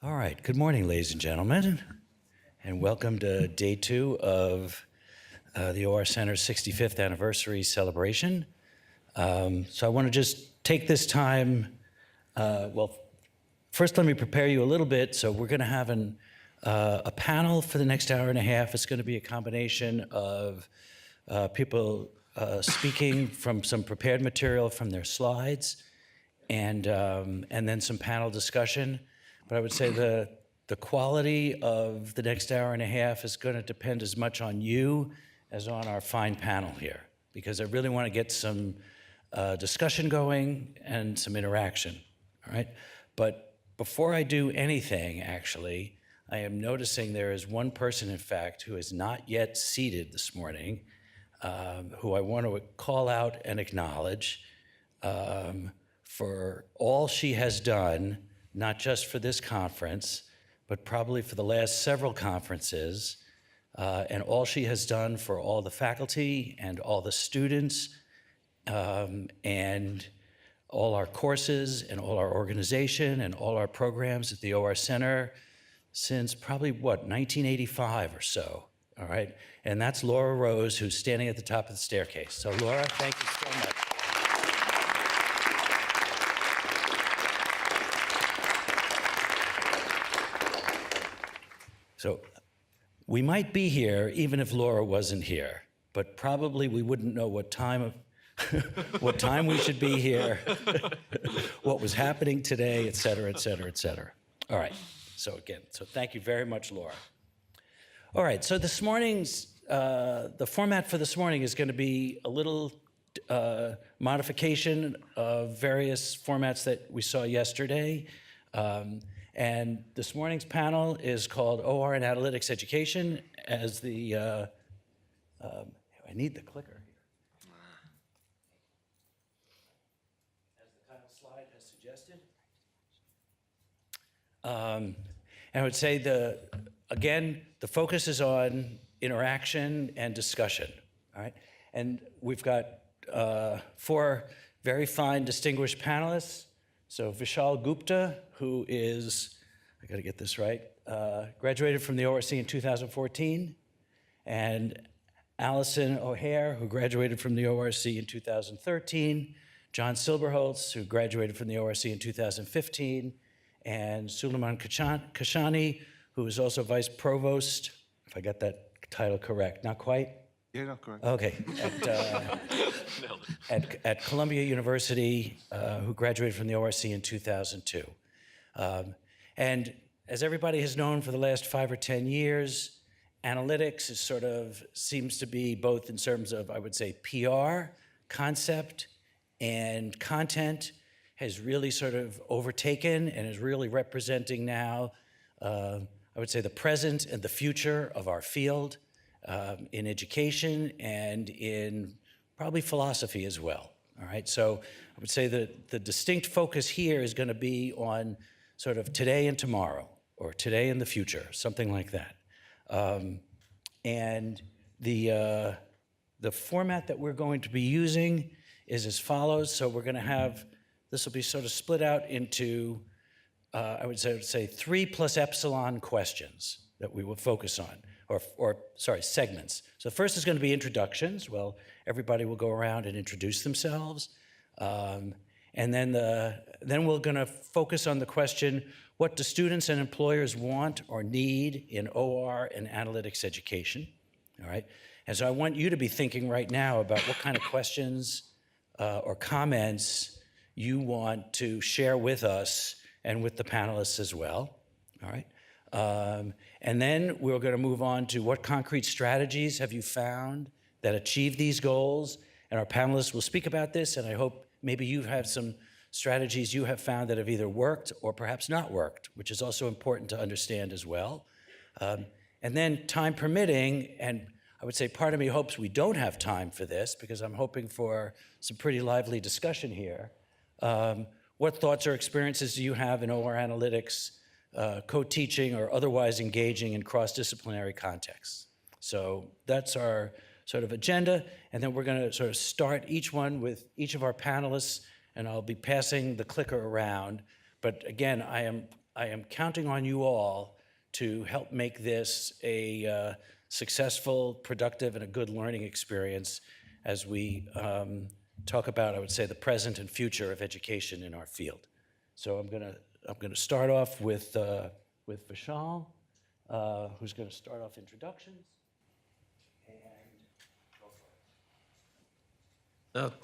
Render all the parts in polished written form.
All right, good morning, ladies and gentlemen, and welcome to day 2 of the OR Center's 65th anniversary celebration. So I want to just take this time, first let me prepare you a little bit. So we're going to have a panel for the next hour and a half. It's going to be a combination of people speaking from some prepared material from their slides, and then some panel discussion. But I would say the quality of the next hour and a half is going to depend as much on you as on our fine panel here, because I really want to get some discussion going and some interaction, all right? But before I do anything, actually, I am noticing there is one person, in fact, who is not yet seated this morning, who I want to call out and acknowledge for all she has done, not just for this conference, but probably for the last several conferences, and all she has done for all the faculty and all the students, and all our courses and all our organization and all our programs at the OR Center since probably, 1985 or so, all right? And that's Laura Rose, who's standing at the top of the staircase. So Laura, thank you so much. So we might be here even if Laura wasn't here, but probably we wouldn't know what time what time we should be here, what was happening today, et cetera, et cetera, et cetera. All right, so thank you very much, Laura. All right, so this morning's, the format for this morning is going to be a little modification of various formats that we saw yesterday. And this morning's panel is called OR and Analytics Education, as the, I need the clicker here. As the title slide has suggested. And I would say again, the focus is on interaction and discussion, all right? And we've got 4 very fine, distinguished panelists. So Vishal Gupta, who is, I gotta get this right, graduated from the ORC in 2014, and Allison O'Hare, who graduated from the ORC in 2013, John Silberholtz, who graduated from the ORC in 2015, and Suleiman Kesari, who is also Vice Provost, if I got that title correct, not quite? Yeah, no, correct. Okay, at Columbia University, who graduated from the ORC in 2002. And as everybody has known for the last 5 or 10 years, analytics seems to be both in terms of, I would say, PR, concept, and content has really sort of overtaken and is really representing now, I would say, the present and the future of our field. In education and in probably philosophy as well, all right? So I would say that the distinct focus here is gonna be on sort of today and tomorrow, or today and the future, something like that. And the format that we're going to be using is as follows. So we're gonna have, this will be sort of split out into, I would say 3 plus epsilon questions that we will focus on. Segments. So first is going to be introductions. Well, everybody will go around and introduce themselves. And then we're going to focus on the question, what do students and employers want or need in OR and analytics education? All right. And so I want you to be thinking right now about what kind of questions or comments you want to share with us and with the panelists as well. All right. And then we're going to move on to what concrete strategies have you found that achieve these goals? And our panelists will speak about this, and I hope maybe you have some strategies you have found that have either worked or perhaps not worked, which is also important to understand as well. And then time permitting, and I would say part of me hopes we don't have time for this because I'm hoping for some pretty lively discussion here. What thoughts or experiences do you have in OR analytics, co-teaching or otherwise engaging in cross-disciplinary contexts? So that's our sort of agenda, and then we're going to sort of start each one with each of our panelists, and I'll be passing the clicker around. But again, I am I am counting on you all to help make this a successful, productive, and a good learning experience as we talk about, I would say, the present and future of education in our field. So I'm gonna start off with Vishal, who's gonna start off introductions.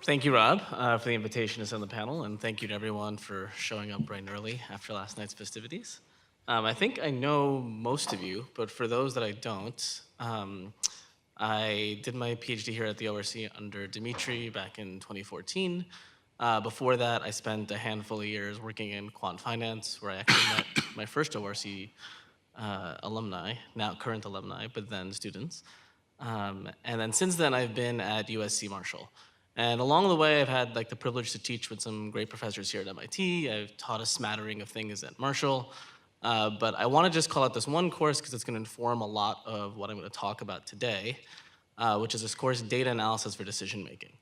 Thank you, Rob, for the invitation to sit on the panel, and thank you to everyone for showing up bright and early after last night's festivities. I think I know most of you, but for those that I don't, I did my PhD here at the ORC under Dimitri back in 2014. Before that, I spent a handful of years working in quant finance, where I actually met my first ORC alumni, now current alumni, but then students. And then since then, I've been at USC Marshall. And along the way, I've had the privilege to teach with some great professors here at MIT. I've taught a smattering of things at Marshall. But I want to just call out this one course because it's going to inform a lot of what I'm going to talk about today, which is this course, Data Analysis for Decision Making.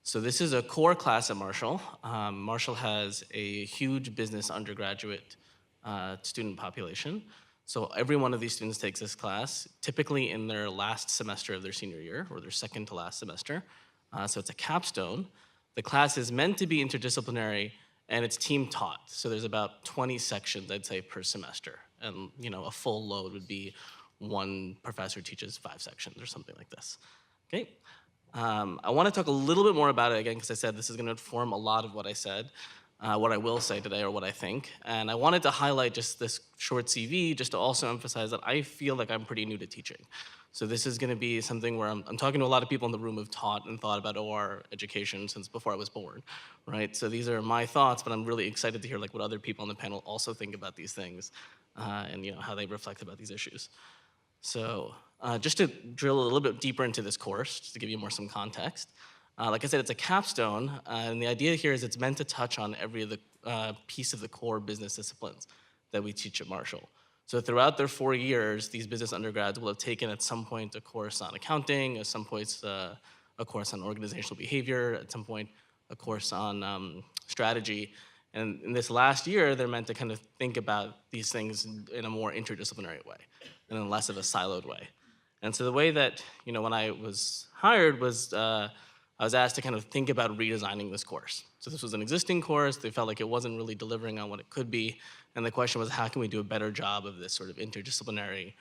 So this is a core class at Marshall. Marshall has a huge business undergraduate student population. So every one of these students takes this class, typically in their last semester of their senior year, or their second to last semester. So it's a capstone. The class is meant to be interdisciplinary, and it's team taught. So there's about 20 sections, I'd say, per semester. And a full load would be one professor teaches 5 sections or something like this. Okay. I want to talk a little bit more about it again, because I said this is going to inform a lot of what I said, what I will say today, or what I think. And I wanted to highlight just this short CV, just to also emphasize that I feel like I'm pretty new to teaching. So this is going to be something where I'm talking to a lot of people in the room who've taught and thought about OR education since before I was born, right? So these are my thoughts, but I'm really excited to hear what other people on the panel also think about these things, and how they reflect about these issues. So just to drill a little bit deeper into this course, just to give you some context. Like I said, it's a capstone, and the idea here is it's meant to touch on every piece of the core business disciplines that we teach at Marshall. So throughout their 4 years, these business undergrads will have taken at some point a course on accounting, at some points a course on organizational behavior, at some point a course on strategy. And in this last year, they're meant to kind of think about these things in a more interdisciplinary way, and in less of a siloed way. And so the way that, when I was hired was, I was asked to kind of think about redesigning this course. So this was an existing course. They felt like it wasn't really delivering on what it could be. And the question was, how can we do a better job of this sort of interdisciplinary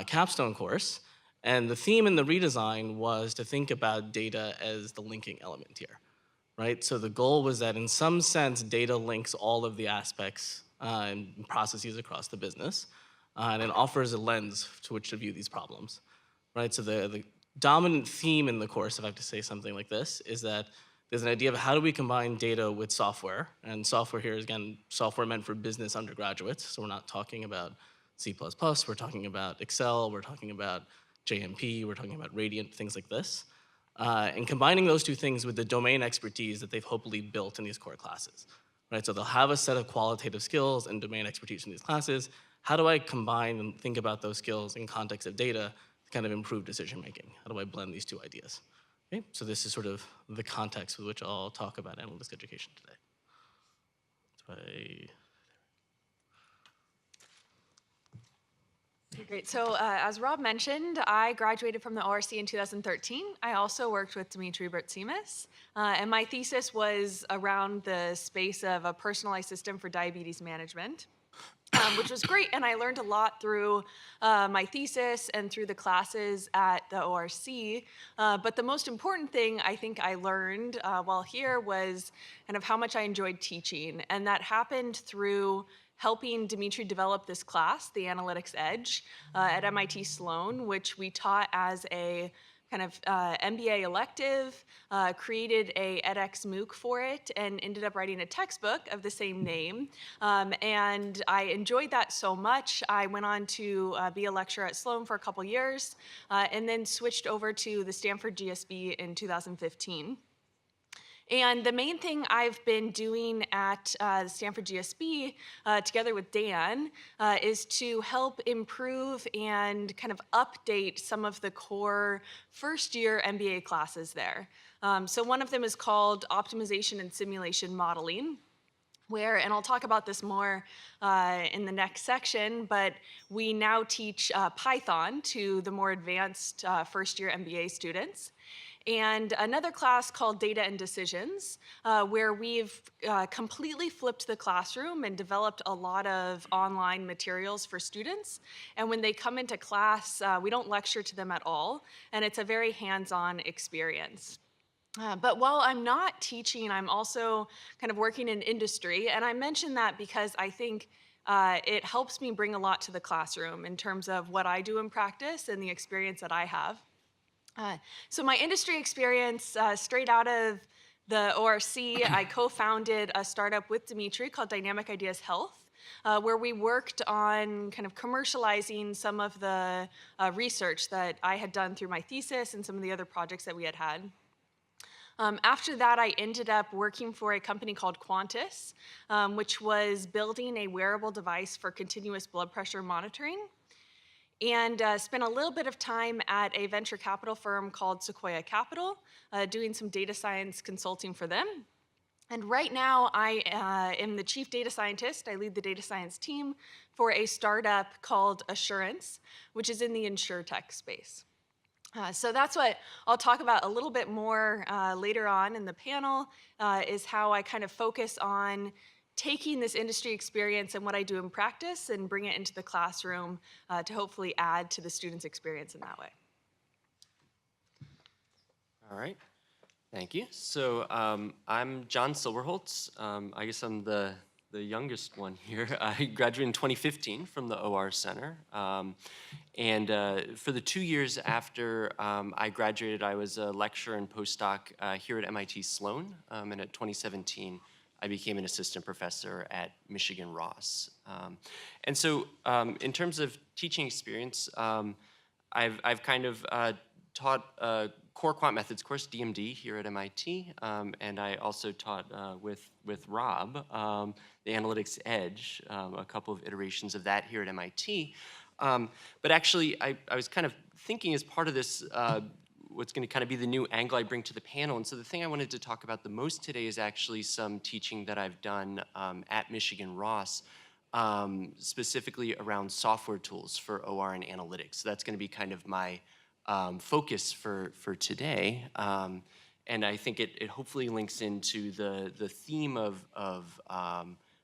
capstone course? And the theme in the redesign was to think about data as the linking element here, right? So the goal was that in some sense, data links all of the aspects and processes across the business, and it offers a lens to which to view these problems, right? So the dominant theme in the course, if I have to say something like this, is that there's an idea of how do we combine data with software, and software here is, again, software meant for business undergraduates, so we're not talking about C++, we're talking about Excel, we're talking about JMP, we're talking about Radiant, things like this, and combining those two things with the domain expertise that they've hopefully built in these core classes, right? So they'll have a set of qualitative skills and domain expertise in these classes. How do I combine and think about those skills in context of data to kind of improve decision making? How do I blend these two ideas? Okay, so this is sort of the context with which I'll talk about analytic education today. Great. So as Rob mentioned, I graduated from the ORC in 2013. I also worked with Dimitri Bertsimas, and my thesis was around the space of a personalized system for diabetes management. Which was great, and I learned a lot through my thesis and through the classes at the ORC. But the most important thing I think I learned while here was kind of how much I enjoyed teaching, and that happened through helping Dimitri develop this class, the Analytics Edge, at MIT Sloan, which we taught as a kind of MBA elective, created a edX MOOC for it, and ended up writing a textbook of the same name. And I enjoyed that so much, I went on to be a lecturer at Sloan for a couple years, and then switched over to the Stanford GSB in 2015. And the main thing I've been doing at the Stanford GSB, together with Dan, is to help improve and kind of update some of the core first-year MBA classes there. So one of them is called Optimization and Simulation Modeling. and I'll talk about this more in the next section, but we now teach Python to the more advanced first-year MBA students. And another class called Data and Decisions, where we've completely flipped the classroom and developed a lot of online materials for students. And when they come into class, we don't lecture to them at all, and it's a very hands-on experience. But while I'm not teaching, I'm also kind of working in industry. And I mention that because I think it helps me bring a lot to the classroom in terms of what I do in practice and the experience that I have. So my industry experience, straight out of the ORC, I co-founded a startup with Dimitri called Dynamic Ideas Health, where we worked on kind of commercializing some of the research that I had done through my thesis and some of the other projects that we had had. After that, I ended up working for a company called Qantas, which was building a wearable device for continuous blood pressure monitoring, and spent a little bit of time at a venture capital firm called Sequoia Capital, doing some data science consulting for them. And right now, I am the chief data scientist. I lead the data science team for a startup called Assurance, which is in the insurtech space. So that's what I'll talk about a little bit more later on in the panel, is how I kind of focus on taking this industry experience and what I do in practice and bring it into the classroom to hopefully add to the students' experience in that way. All right, thank you. So I'm John Silverholtz. I guess I'm the youngest one here. I graduated in 2015 from the OR Center. And for the 2 years after I graduated, I was a lecturer and postdoc here at MIT Sloan. And at 2017, I became an assistant professor at Michigan Ross. And so in terms of teaching experience, I've kind of taught core quant methods course, DMD, here at MIT, and I also taught with Rob, the Analytics Edge, a couple of iterations of that here at MIT. But actually, I was kind of thinking as part of this, what's going to kind of be the new angle I bring to the panel. And so the thing I wanted to talk about the most today is actually some teaching that I've done at Michigan Ross, specifically around software tools for OR and analytics. So that's going to be kind of my focus for today. And I think it hopefully links into the theme of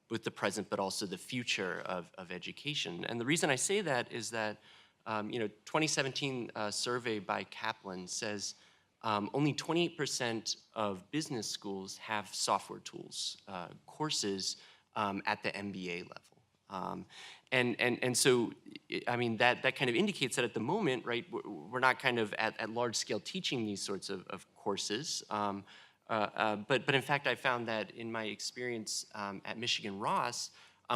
both the present but also the future of education. And the reason I say that is that 2017 survey by Kaplan says only 28% of business schools have software tools courses at the MBA level. And so, I mean, that kind of indicates that at the moment, right, we're not kind of at large scale teaching these sorts of courses. But in fact, I found that in my experience at Michigan Ross,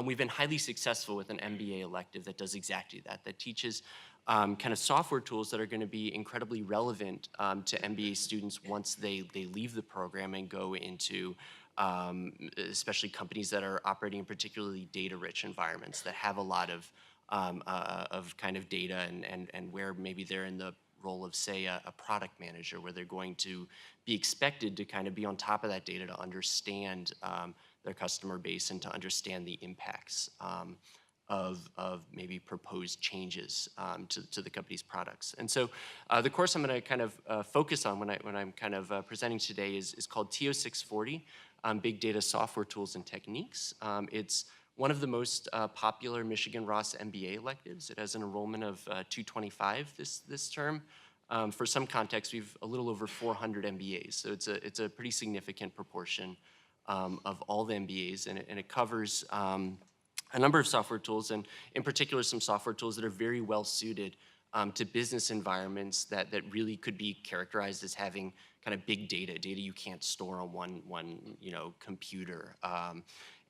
we've been highly successful with an MBA elective that does exactly that, that teaches kind of software tools that are going to be incredibly relevant to MBA students once they leave the program and go into especially companies that are operating in particularly data-rich environments that have a lot of kind of data and where maybe they're in the role of, say, a product manager, where they're going to be expected to kind of be on top of that data to understand their customer base and to understand the impacts of maybe proposed changes to the company's products. And so the course I'm going to kind of focus on when I'm kind of presenting today is called TO640, Big Data Software Tools and Techniques. It's one of the most popular Michigan Ross MBA electives. It has an enrollment of 225 this term. For some context, we've a little over 400 MBAs, so it's a pretty significant proportion of all the MBAs, and it covers a number of software tools, and in particular some software tools that are very well suited to business environments that really could be characterized as having kind of big data you can't store on one computer.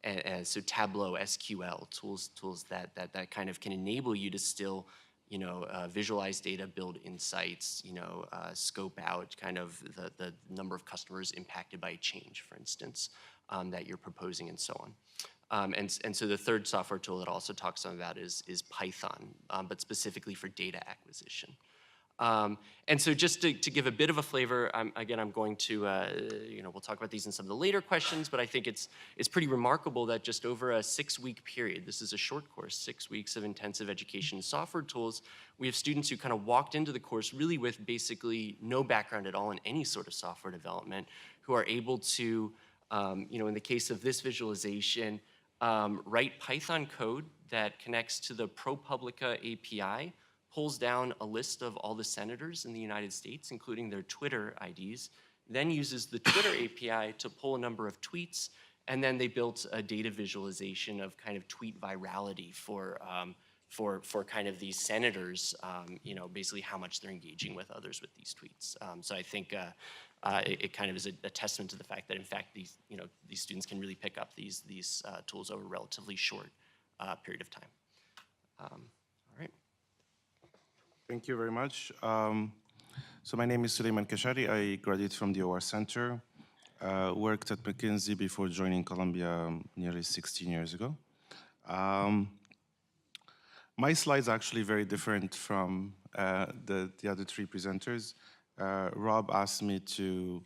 And so Tableau, SQL, tools that kind of can enable you to still visualize data, build insights, scope out kind of the number of customers impacted by change, for instance, that you're proposing, and so on. And so the third software tool that also talks about is Python, but specifically for data acquisition. And so just to give a bit of a flavor, I'm going to, we'll talk about these in some of the later questions, but I think it's pretty remarkable that just over a 6-week period, this is a short course, 6 weeks of intensive education in software tools, we have students who kind of walked into the course really with basically no background at all in any sort of software development, who are able to, in the case of this visualization, write Python code that connects to the ProPublica API, pulls down a list of all the senators in the United States, including their Twitter IDs, then uses the Twitter API to pull a number of tweets, and then they built a data visualization of kind of tweet virality for kind of these senators, basically how much they're engaging with others with these tweets. So I think it kind of is a testament to the fact that, in fact, these students can really pick up these tools over a relatively short period of time. All right. Thank you very much. So my name is Suleiman Kesari. I graduated from the OR Center, worked at McKinsey before joining Columbia nearly 16 years ago. My slides are actually very different from the other three presenters. Rob asked me to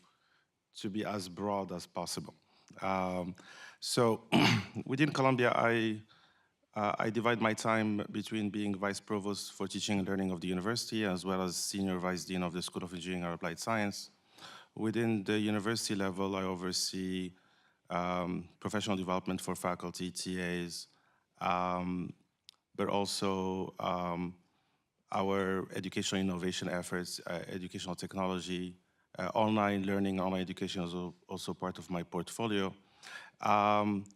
be as broad as possible. So within Columbia, I divide my time between being Vice Provost for Teaching and Learning of the university, as well as Senior Vice Dean of the School of Engineering and Applied Science. Within the university level, I oversee professional development for faculty, TAs, but also our educational innovation efforts, educational technology, online learning, online education is also part of my portfolio.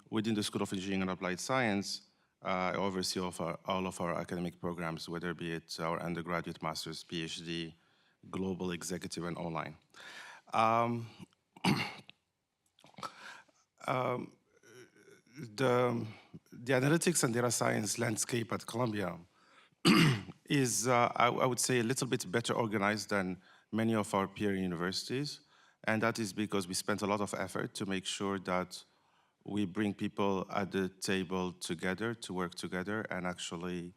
Within the School of Engineering and Applied Science, I oversee all of our academic programs, whether be it our undergraduate, master's, PhD, global, executive, and online. The analytics and data science landscape at Columbia is, I would say, a little bit better organized than many of our peer universities. And that is because we spent a lot of effort to make sure that we bring people at the table together to work together and actually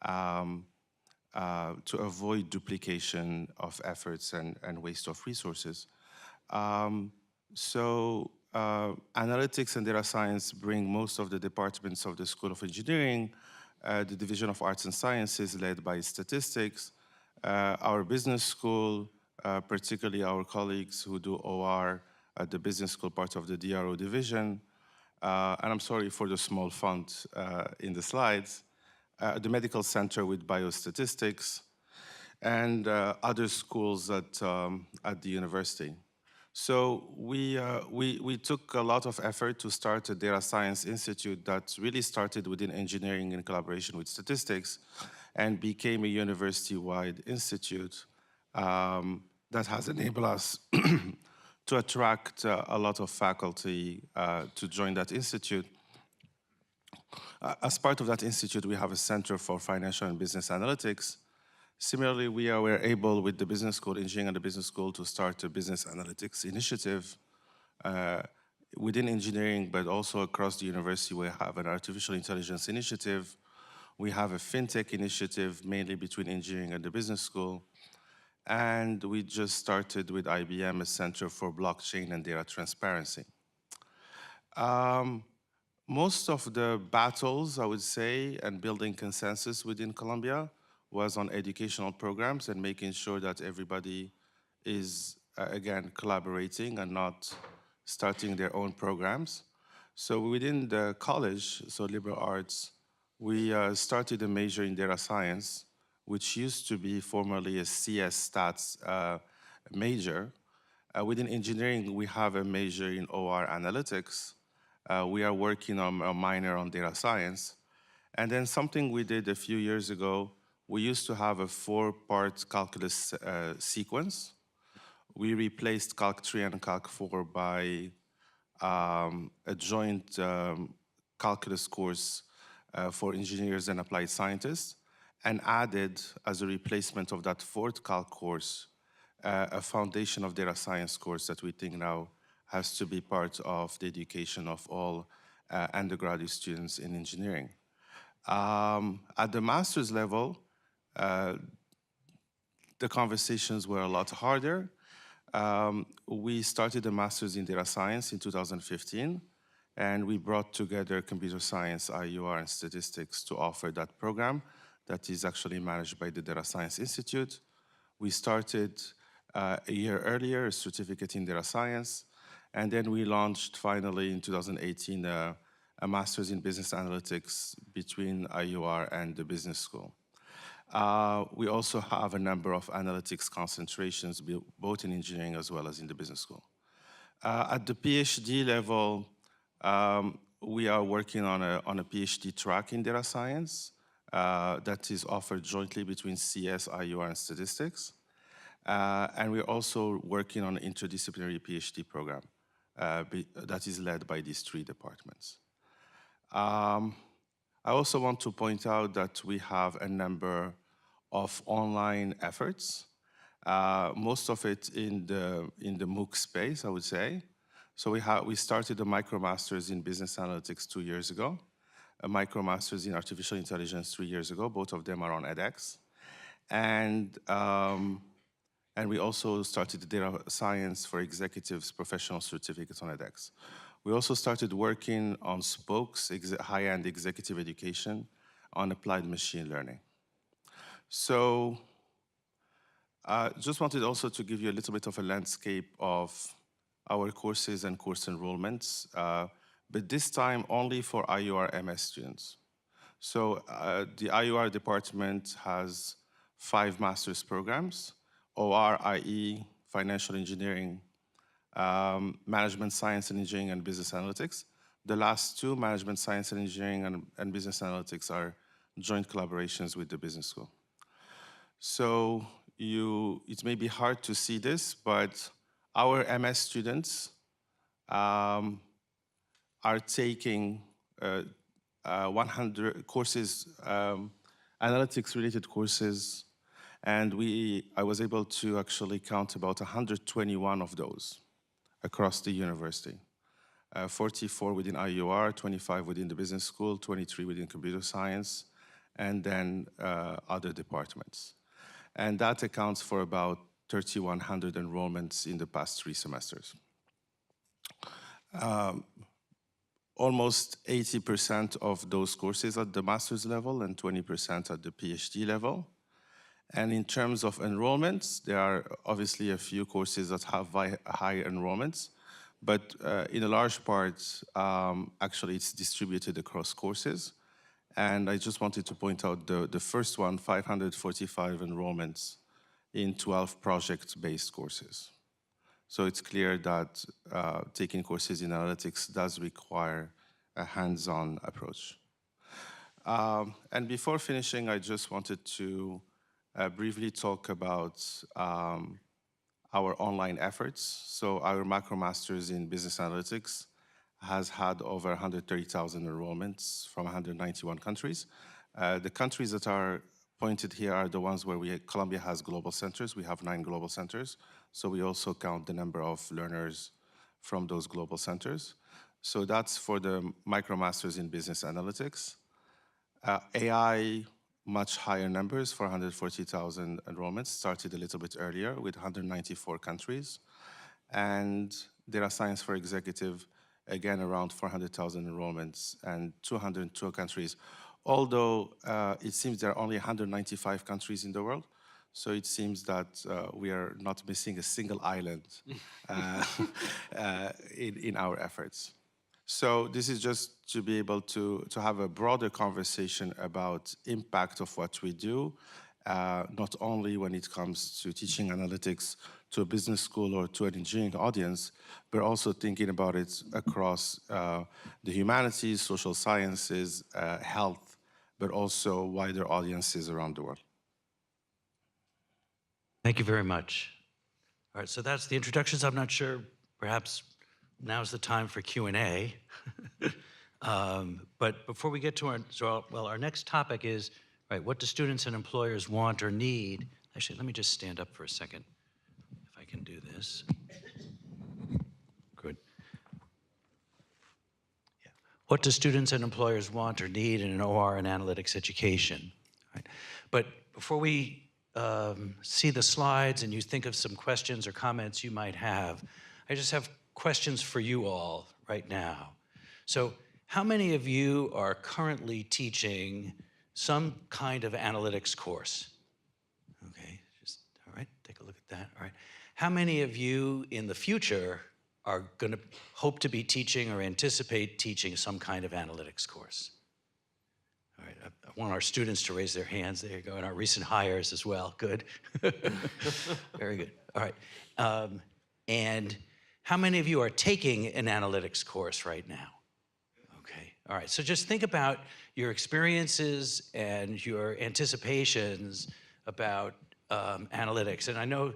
to avoid duplication of efforts and waste of resources. Analytics and data science bring most of the departments of the School of Engineering, the Division of Arts and Sciences led by statistics, our business school, particularly our colleagues who do OR at the business school part of the DRO division, and I'm sorry for the small font in the slides, the medical center with biostatistics, and other schools at the university. So we took a lot of effort to start a data science institute that really started within engineering in collaboration with statistics and became a university-wide institute that has enabled us to attract a lot of faculty to join that institute. As part of that institute, we have a Center for Financial and Business Analytics. Similarly, we were able, with the business school, engineering and the business school, to start a business analytics initiative within engineering, but also across the university. We have an artificial intelligence initiative. We have a fintech initiative, mainly between engineering and the business school. And we just started with IBM, a Center for Blockchain and Data Transparency. Most of the battles, I would say, and building consensus within Columbia was on educational programs and making sure that everybody is, again, collaborating and not starting their own programs. So within the college, so liberal arts, we started a major in data science, which used to be formerly a CS stats major. Within engineering, we have a major in OR analytics. We are working on a minor on data science. And then something we did a few years ago, we used to have a 4-part calculus sequence. We replaced Calc 3 and Calc 4 by a joint calculus course for engineers and applied scientists, and added, as a replacement of that 4th Calc course, a foundation of data science course that we think now has to be part of the education of all undergraduate students in engineering. At the master's level, the conversations were a lot harder. We started a master's in data science in 2015, and we brought together computer science, IUR, and statistics to offer that program that is actually managed by the Data Science Institute. We started a year earlier a certificate in data science, and then we launched finally in 2018 a master's in business analytics between IUR and the business school. We also have a number of analytics concentrations, both in engineering as well as in the business school. At the PhD level, we are working on a PhD track in data science that is offered jointly between CS, IUR, and statistics. And we're also working on an interdisciplinary PhD program that is led by these 3 departments. I also want to point out that we have a number of online efforts, most of it in the MOOC space, I would say. So we started a MicroMasters in Business Analytics 2 years ago, a MicroMasters in Artificial Intelligence 3 years ago. Both of them are on edX. And we also started the Data Science for Executives Professional Certificates on edX. We also started working on spokes, high-end executive education, on applied machine learning. So just wanted also to give you a little bit of a landscape of our courses and course enrollments, but this time only for IUR MS students. So the IUR department has 5 master's programs: OR, IE, Financial Engineering, Management Science and Engineering, and Business Analytics. The last 2, Management Science and Engineering and Business Analytics, are joint collaborations with the business school. So it may be hard to see this, but our MS students are taking 100 courses, analytics-related courses, and I was able to actually count about 121 of those across the university. 44 within IUR, 25 within the business school, 23 within computer science, and then other departments. And that accounts for about 3,100 enrollments in the past 3 semesters. Almost 80% of those courses at the master's level and 20% at the PhD level. And in terms of enrollments, there are obviously a few courses that have high enrollments, but in a large part, actually it's distributed across courses. And I just wanted to point out the first one, 545 enrollments in 12 project-based courses. So it's clear that taking courses in analytics does require a hands-on approach. And before finishing, I just wanted to briefly talk about our online efforts. So our MacroMasters in Business Analytics has had over 130,000 enrollments from 191 countries. The countries that are pointed here are the ones where Columbia has global centers. We have 9 global centers. So we also count the number of learners from those global centers. So that's for the MicroMasters in Business Analytics. AI, much higher numbers, 440,000 enrollments, started a little bit earlier with 194 countries. And Data Science for Executive, again, around 400,000 enrollments and 202 countries. Although it seems there are only 195 countries in the world, so it seems that we are not missing a single island in our efforts. So this is just to be able to have a broader conversation about impact of what we do, not only when it comes to teaching analytics to a business school or to an engineering audience, but also thinking about it across the humanities, social sciences, health, but also wider audiences around the world. Thank you very much. All right, so that's the introductions. I'm not sure, perhaps now's the time for Q&A. But before we get to our next topic is, right, what do students and employers want or need? Actually, let me just stand up for a second, if I can do this. Good. Yeah. What do students and employers want or need in an OR and analytics education? Right. But before we see the slides and you think of some questions or comments you might have, I just have questions for you all right now. So how many of you are currently teaching some kind of analytics course? Okay, just, all right, take a look at that, all right. How many of you in the future are gonna hope to be teaching or anticipate teaching some kind of analytics course? All right, I want our students to raise their hands. There you go, and our recent hires as well, good. Very good, all right. And how many of you are taking an analytics course right now? Okay, all right, so just think about your experiences and your anticipations about analytics. And I know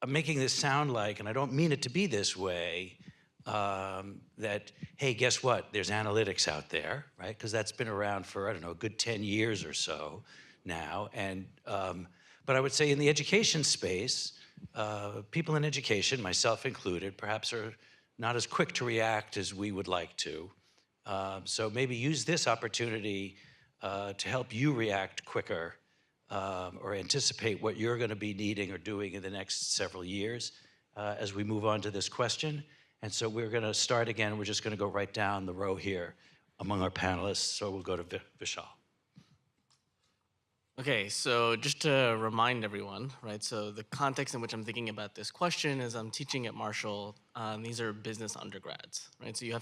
I'm making this sound like, and I don't mean it to be this way, that, hey, guess what? There's analytics out there, right? Because that's been around for, I don't know, a good 10 years or so now. And, but I would say in the education space, people in education, myself included, perhaps are not as quick to react as we would like to. So maybe use this opportunity to help you react quicker or anticipate what you're going to be needing or doing in the next several years as we move on to this question. And so we're going to start again. We're just going to go right down the row here among our panelists. So we'll go to Vishal. Okay, so just to remind everyone, right, so the context in which I'm thinking about this question is I'm teaching at Marshall. These are business undergrads, right? So you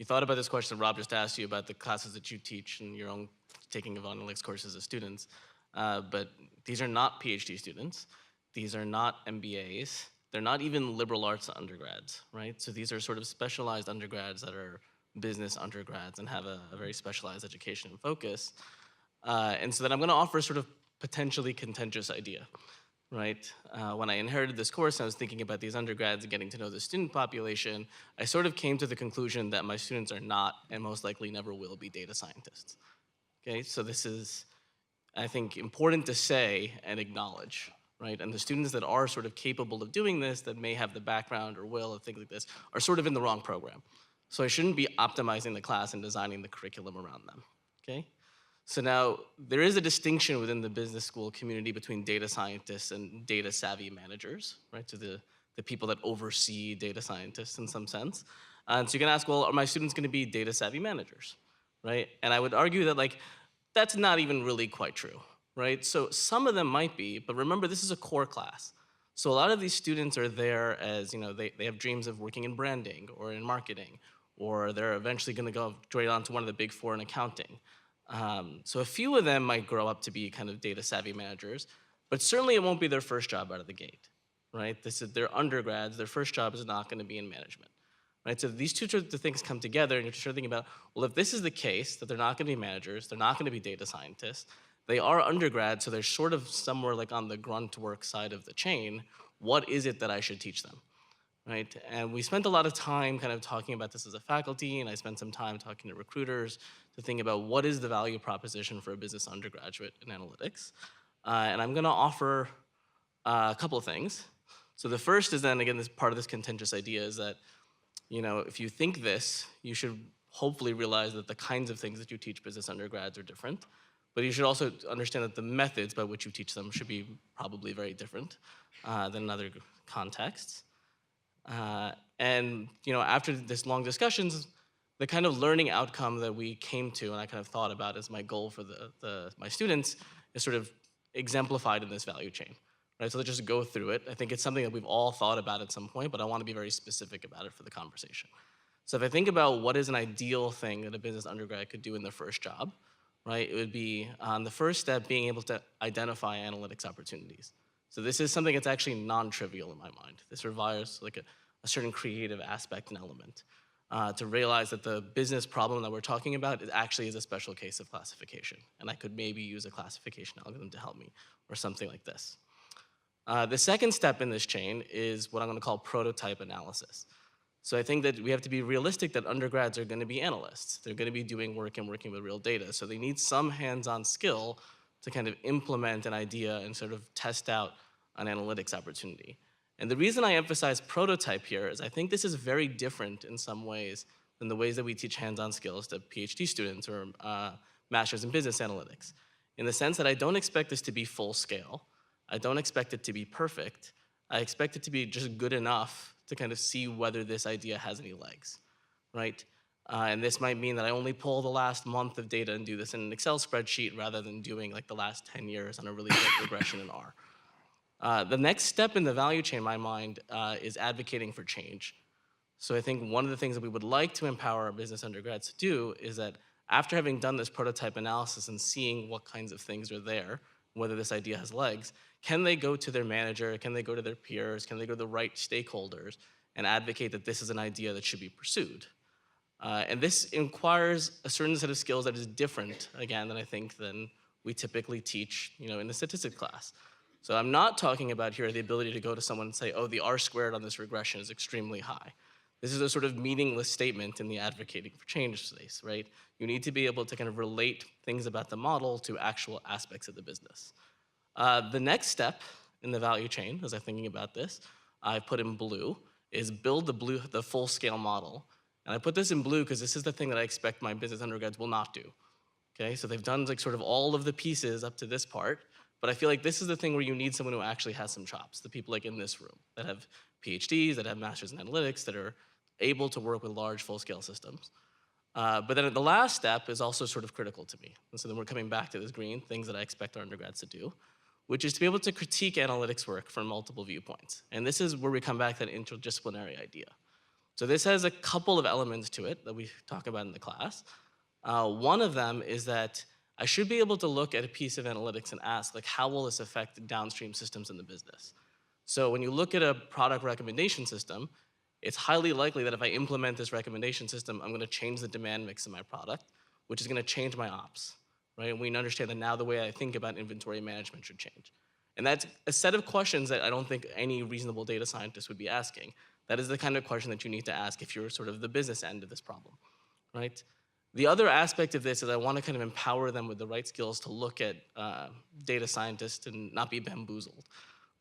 thought about this question Rob just asked you about the classes that you teach and your own taking of analytics courses as students. But these are not PhD students. These are not MBAs. They're not even liberal arts undergrads, right? So these are sort of specialized undergrads that are business undergrads and have a very specialized education and focus. And so then I'm going to offer a sort of potentially contentious idea, right? When I inherited this course, I was thinking about these undergrads and getting to know the student population. I sort of came to the conclusion that my students are not, and most likely never will be, data scientists. Okay, so this is, I think, important to say and acknowledge, right? And the students that are sort of capable of doing this, that may have the background or will or things like this, are sort of in the wrong program. So I shouldn't be optimizing the class and designing the curriculum around them, okay? So now, there is a distinction within the business school community between data scientists and data savvy managers, right? So the people that oversee data scientists in some sense. And so you can ask, well, are my students gonna be data savvy managers, right? And I would argue that, like, that's not even really quite true, right? So some of them might be, but remember, this is a core class. So a lot of these students are there as, you know, they have dreams of working in branding or in marketing, or they're eventually gonna go straight on to one of the big four in accounting. So a few of them might grow up to be kind of data savvy managers, but certainly it won't be their first job out of the gate, right? They're undergrads, their first job is not gonna be in management, right? So these two sorts of things come together and you're sort of thinking about, well, if this is the case, that they're not gonna be managers, they're not gonna be data scientists, they are undergrads, so they're sort of somewhere like on the grunt work side of the chain, what is it that I should teach them, right? And we spent a lot of time kind of talking about this as a faculty, and I spent some time talking to recruiters to think about what is the value proposition for a business undergraduate in analytics. And I'm gonna offer a couple of things. So the first is then, again, this part of this contentious idea is that, you know, if you think this, you should hopefully realize that the kinds of things that you teach business undergrads are different. But you should also understand that the methods by which you teach them should be probably very different than in other contexts. And you know, after this long discussions, the kind of learning outcome that we came to, and I kind of thought about as my goal for my students, is sort of exemplified in this value chain, right? So let's just go through it. I think it's something that we've all thought about at some point, but I want to be very specific about it for the conversation. So if I think about what is an ideal thing that a business undergrad could do in their first job, right? It would be on the first step being able to identify analytics opportunities. So this is something that's actually non-trivial in my mind. This requires like a certain creative aspect and element to realize that the business problem that we're talking about actually is a special case of classification. And I could maybe use a classification algorithm to help me or something like this. The second step in this chain is what I'm gonna call prototype analysis. So I think that we have to be realistic that undergrads are gonna be analysts. They're gonna be doing work and working with real data. So they need some hands-on skill to kind of implement an idea and sort of test out an analytics opportunity. And the reason I emphasize prototype here is I think this is very different in some ways than the ways that we teach hands-on skills to PhD students or masters in business analytics. in the sense that I don't expect this to be full scale. I don't expect it to be perfect. I expect it to be just good enough to kind of see whether this idea has any legs, right? And this might mean that I only pull the last month of data and do this in an Excel spreadsheet rather than doing like the last 10 years on a really big regression in R. The next step in the value chain, in my mind, is advocating for change. So I think one of the things that we would like to empower our business undergrads to do is that after having done this prototype analysis and seeing what kinds of things are there, whether this idea has legs, can they go to their manager, can they go to their peers, can they go to the right stakeholders and advocate that this is an idea that should be pursued? And this requires a certain set of skills that is different, again, than I think than we typically teach, in the statistics class. So I'm not talking about here the ability to go to someone and say, oh, the R squared on this regression is extremely high. This is a sort of meaningless statement in the advocating for change space, right? You need to be able to kind of relate things about the model to actual aspects of the business. The next step in the value chain, as I'm thinking about this, I put in blue, is build the full-scale model. And I put this in blue because this is the thing that I expect my business undergrads will not do. Okay, so they've done like sort of all of the pieces up to this part, but I feel like this is the thing where you need someone who actually has some chops, the people like in this room that have PhDs, that have masters in analytics, that are able to work with large full-scale systems. But then the last step is also sort of critical to me. And so then we're coming back to this green, things that I expect our undergrads to do, which is to be able to critique analytics work from multiple viewpoints. And this is where we come back to that interdisciplinary idea. So this has a couple of elements to it that we talk about in the class. One of them is that I should be able to look at a piece of analytics and ask, like, how will this affect downstream systems in the business? So when you look at a product recommendation system, it's highly likely that if I implement this recommendation system, I'm gonna change the demand mix in my product, which is gonna change my ops, right? And we understand that now the way I think about inventory management should change. And that's a set of questions that I don't think any reasonable data scientist would be asking. That is the kind of question that you need to ask if you're sort of the business end of this problem, right? The other aspect of this is I want to kind of empower them with the right skills to look at data scientists and not be bamboozled,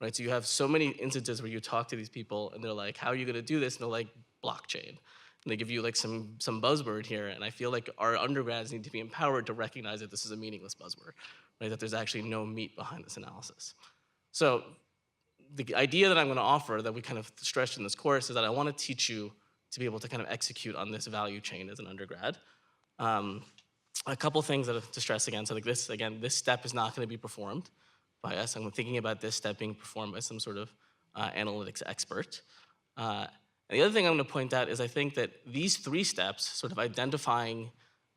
right? So you have so many instances where you talk to these people and they're like, how are you going to do this? And they're like, blockchain. And they give you like some buzzword here. And I feel like our undergrads need to be empowered to recognize that this is a meaningless buzzword, right? That there's actually no meat behind this analysis. So the idea that I'm going to offer that we kind of stressed in this course is that I want to teach you to be able to kind of execute on this value chain as an undergrad. A couple things that to stress again. So like this, again, this step is not going to be performed by us. I'm thinking about this step being performed by some sort of analytics expert. And the other thing I'm going to point out is I think that these three steps, sort of identifying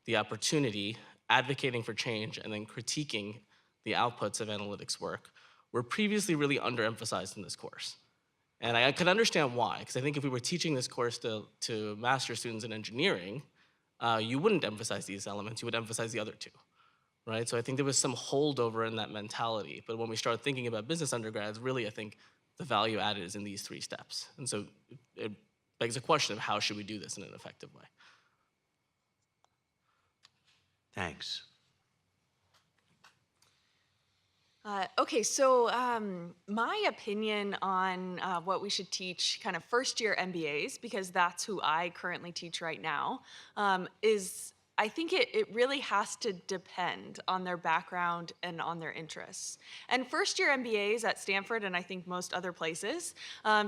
the opportunity, advocating for change, and then critiquing the outputs of analytics work, were previously really underemphasized in this course. And I can understand why, because I think if we were teaching this course to master's students in engineering, you wouldn't emphasize these elements, you would emphasize the other two, right? So I think there was some holdover in that mentality. But when we start thinking about business undergrads, really I think the value added is in these three steps. And so it begs a question of how should we do this in an effective way? Thanks. Okay, so my opinion on what we should teach kind of first-year MBAs, because that's who I currently teach right now, is I think it really has to depend on their background and on their interests. And first-year MBAs at Stanford, and I think most other places,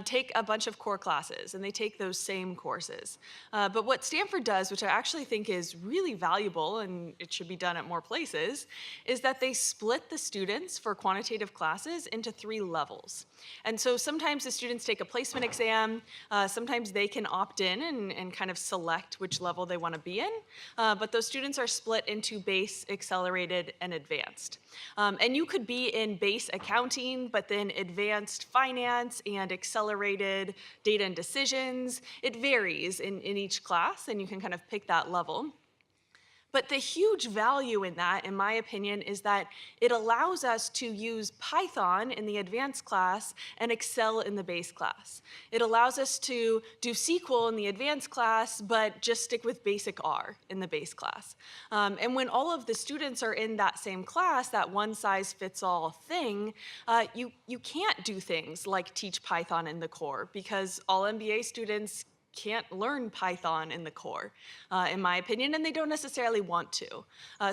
take a bunch of core classes, and they take those same courses. But what Stanford does, which I actually think is really valuable, and it should be done at more places, is that they split the students for quantitative classes into 3 levels. And so sometimes the students take a placement exam, sometimes they can opt in and kind of select which level they want to be in. But those students are split into base, accelerated, and advanced. And you could be in base accounting, but then advanced finance and accelerated data and decisions. It varies in each class, and you can kind of pick that level. But the huge value in that, in my opinion, is that it allows us to use Python in the advanced class and Excel in the base class. It allows us to do SQL in the advanced class, but just stick with basic R in the base class. And when all of the students are in that same class, that one-size-fits-all thing, you can't do things like teach Python in the core, because all MBA students can't learn Python in the core, in my opinion, and they don't necessarily want to.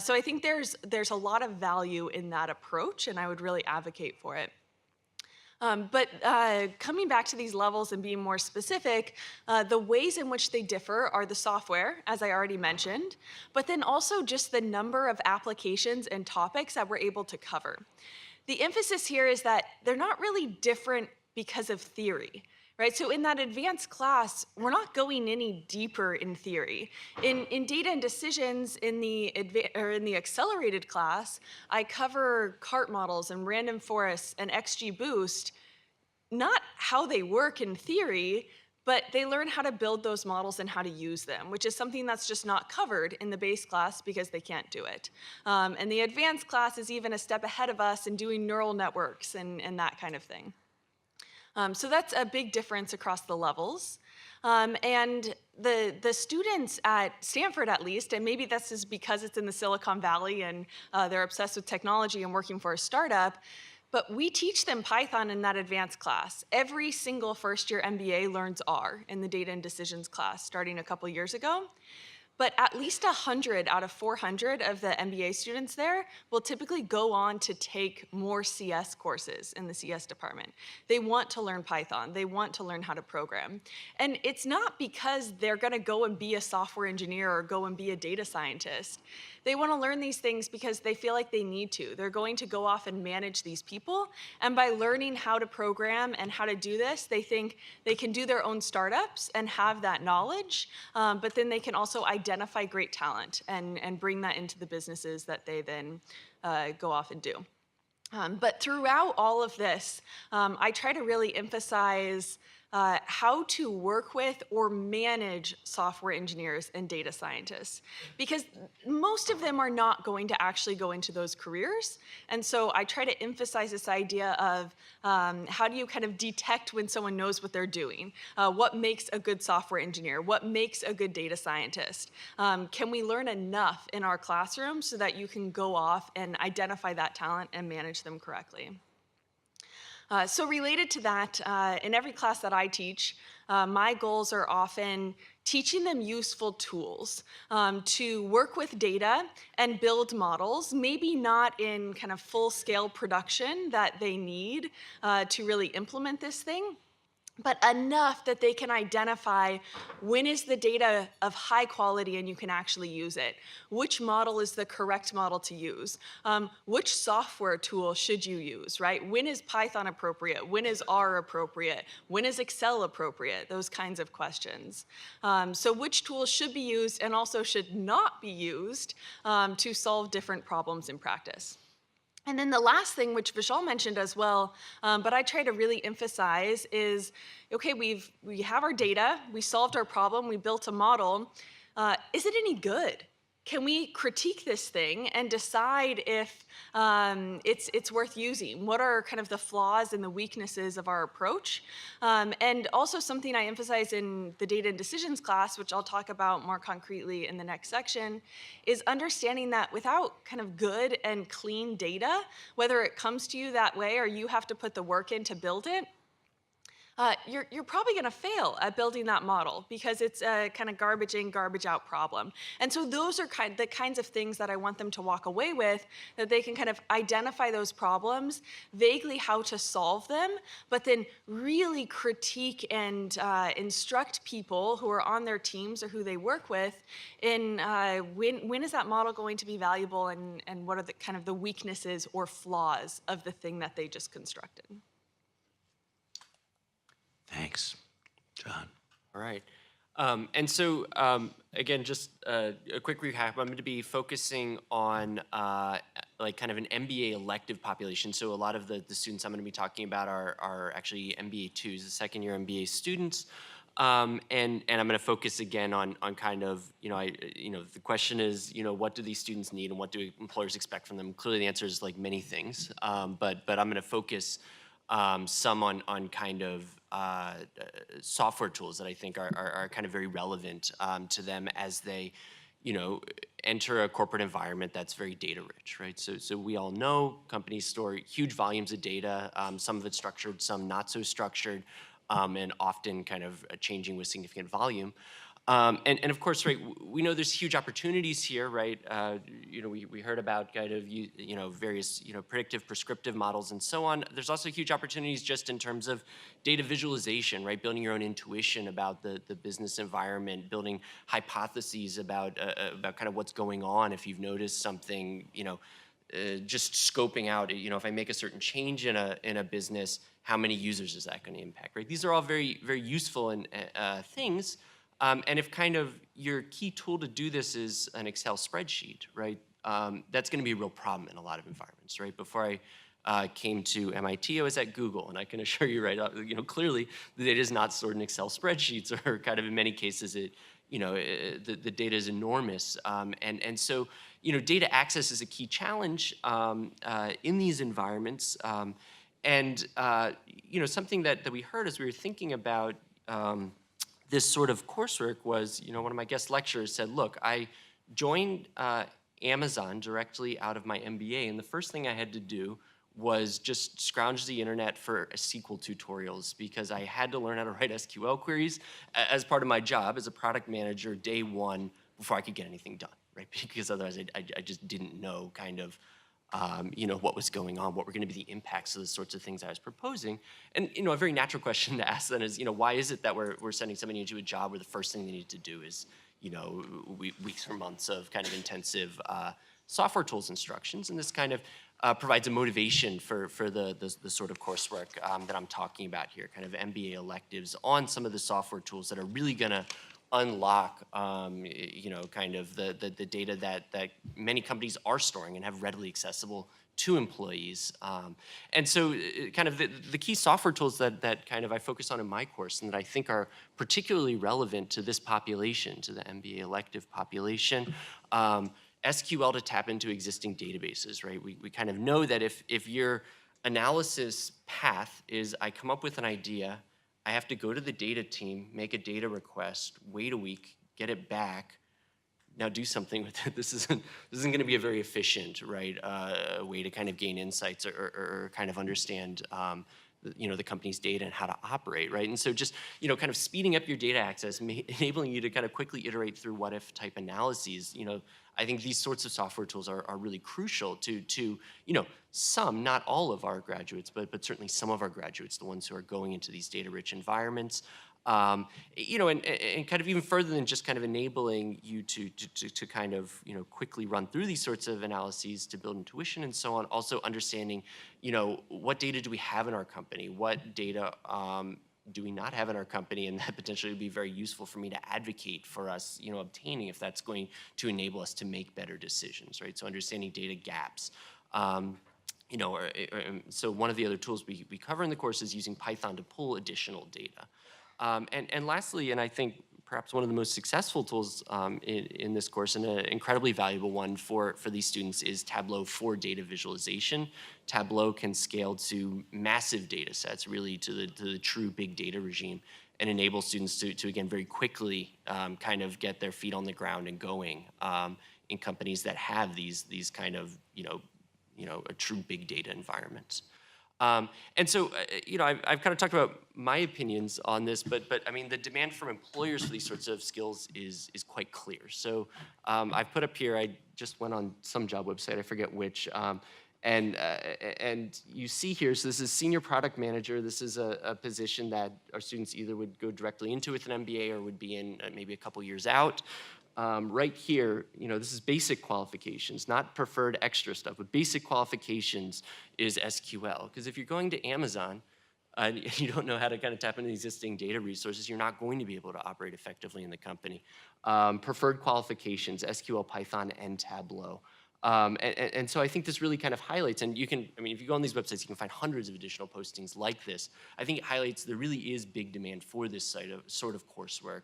So I think there's a lot of value in that approach, and I would really advocate for it. But coming back to these levels and being more specific, the ways in which they differ are the software, as I already mentioned, but then also just the number of applications and topics that we're able to cover. The emphasis here is that they're not really different because of theory. Right, so in that advanced class, we're not going any deeper in theory. In data and decisions in the accelerated class, I cover CART models and random forests and XGBoost, not how they work in theory, but they learn how to build those models and how to use them, which is something that's just not covered in the base class because they can't do it. And the advanced class is even a step ahead of us in doing neural networks and that kind of thing. So that's a big difference across the levels. And the students at Stanford, at least, and maybe this is because it's in the Silicon Valley and they're obsessed with technology and working for a startup, but we teach them Python in that advanced class. Every single first-year MBA learns R in the data and decisions class starting a couple years ago. But at least 100 out of 400 of the MBA students there will typically go on to take more CS courses in the CS department. They want to learn Python. They want to learn how to program. And it's not because they're going to go and be a software engineer or go and be a data scientist. They want to learn these things because they feel like they need to. They're going to go off and manage these people. And by learning how to program and how to do this, they think they can do their own startups and have that knowledge. But then they can also identify great talent and bring that into the businesses that they then go off and do. But throughout all of this, I try to really emphasize how to work with or manage software engineers and data scientists, because most of them are not going to actually go into those careers. And so I try to emphasize this idea of how do you kind of detect when someone knows what they're doing? What makes a good software engineer? What makes a good data scientist? Can we learn enough in our classroom so that you can go off and identify that talent and manage them correctly? So related to that, in every class that I teach, my goals are often teaching them useful tools to work with data and build models, maybe not in kind of full-scale production that they need to really implement this thing, but enough that they can identify when is the data of high quality and you can actually use it. Which model is the correct model to use? Which software tool should you use, right? When is Python appropriate? When is R appropriate? When is Excel appropriate? Those kinds of questions. So which tools should be used and also should not be used to solve different problems in practice. And then the last thing, which Vishal mentioned as well, but I try to really emphasize is, okay, we have our data, we solved our problem, we built a model. Is it any good? Can we critique this thing and decide if it's worth using? What are kind of the flaws and the weaknesses of our approach? And also something I emphasize in the data and decisions class, which I'll talk about more concretely in the next section, is understanding that without kind of good and clean data, whether it comes to you that way or you have to put the work in to build it, you're probably going to fail at building that model because it's a kind of garbage in, garbage out problem. And so those are the kinds of things that I want them to walk away with, that they can kind of identify those problems, vaguely how to solve them, but then really critique and instruct people who are on their teams or who they work with in when is that model going to be valuable and what are the kind of the weaknesses or flaws of the thing that they just constructed. Thanks, John. All right. And so, again, just a quick recap. I'm going to be focusing on like kind of an MBA elective population. So a lot of the students I'm going to be talking about are actually MBA 2s, the second-year MBA students. And I'm going to focus again on kind of, the question is, what do these students need and what do employers expect from them? Clearly, the answer is like many things. But I'm going to focus some on kind of software tools that I think are kind of very relevant to them as they, enter a corporate environment that's very data rich, right? So we all know companies store huge volumes of data, some of it structured, some not so structured. and often kind of changing with significant volume. And of course, right, we know there's huge opportunities here, right? We heard about kind of, various, predictive, prescriptive models and so on. There's also huge opportunities just in terms of data visualization, right? Building your own intuition about the business environment, building hypotheses about kind of what's going on if you've noticed something, just scoping out, if I make a certain change in a business, how many users is that going to impact, right? These are all very, very useful and things. And if kind of your key tool to do this is an Excel spreadsheet, right, that's going to be a real problem in a lot of environments, right? Before I came to MIT, I was at Google, and I can assure you, right, clearly the data is not stored in Excel spreadsheets, or kind of in many cases the data is enormous, and so data access is a key challenge in these environments, and something that we heard as we were thinking about. This sort of coursework was, one of my guest lecturers said, look, I joined Amazon directly out of my MBA, and the first thing I had to do was just scrounge the internet for SQL tutorials, because I had to learn how to write SQL queries as part of my job as a product manager day one before I could get anything done, right? Because otherwise I just didn't know kind of what was going on, what were going to be the impacts of the sorts of things I was proposing. And, a very natural question to ask then is, why is it that we're sending somebody into a job where the first thing they need to do is, weeks or months of kind of intensive software tools instructions? And this kind of provides a motivation for the sort of coursework that I'm talking about here, kind of MBA electives on some of the software tools that are really going to unlock, kind of the data that many companies are storing and have readily accessible to employees. And so kind of the key software tools that kind of I focus on in my course and that I think are particularly relevant to this population, to the MBA elective population, SQL to tap into existing databases, right? We kind of know that if your analysis path is I come up with an idea, I have to go to the data team, make a data request, wait a week, get it back, now do something with it. This isn't going to be a very efficient, right, way to kind of gain insights or kind of understand, the company's data and how to operate, right? And so just, kind of speeding up your data access, enabling you to kind of quickly iterate through what if type analyses, I think these sorts of software tools are really crucial to some, not all of our graduates, but certainly some of our graduates, the ones who are going into these data-rich environments, and kind of even further than just kind of enabling you to kind of, quickly run through these sorts of analyses to build intuition and so on, also understanding, what data do we have in our company? What data do we not have in our company, and that potentially would be very useful for me to advocate for us, obtaining if that's going to enable us to make better decisions, right? So understanding data gaps. So one of the other tools we cover in the course is using Python to pull additional data. And lastly, and I think perhaps one of the most successful tools in this course, and an incredibly valuable one for these students, is Tableau for data visualization. Tableau can scale to massive data sets, really to the true big data regime, and enable students to again, very quickly kind of get their feet on the ground and going in companies that have these kind of, a true big data environment. And so, I've kind of talked about my opinions on this, but I mean, the demand from employers for these sorts of skills is quite clear. So I've put up here, I just went on some job website, I forget which, and you see here, so this is senior product manager. This is a position that our students either would go directly into with an MBA or would be in maybe a couple years out. Right here, this is basic qualifications, not preferred extra stuff, but basic qualifications is SQL. Because if you're going to Amazon and you don't know how to kind of tap into existing data resources, you're not going to be able to operate effectively in the company. Preferred qualifications, SQL, Python, and Tableau. And so I think this really kind of highlights, and you can, if you go on these websites, you can find hundreds of additional postings like this. I think it highlights there really is big demand for this sort of coursework.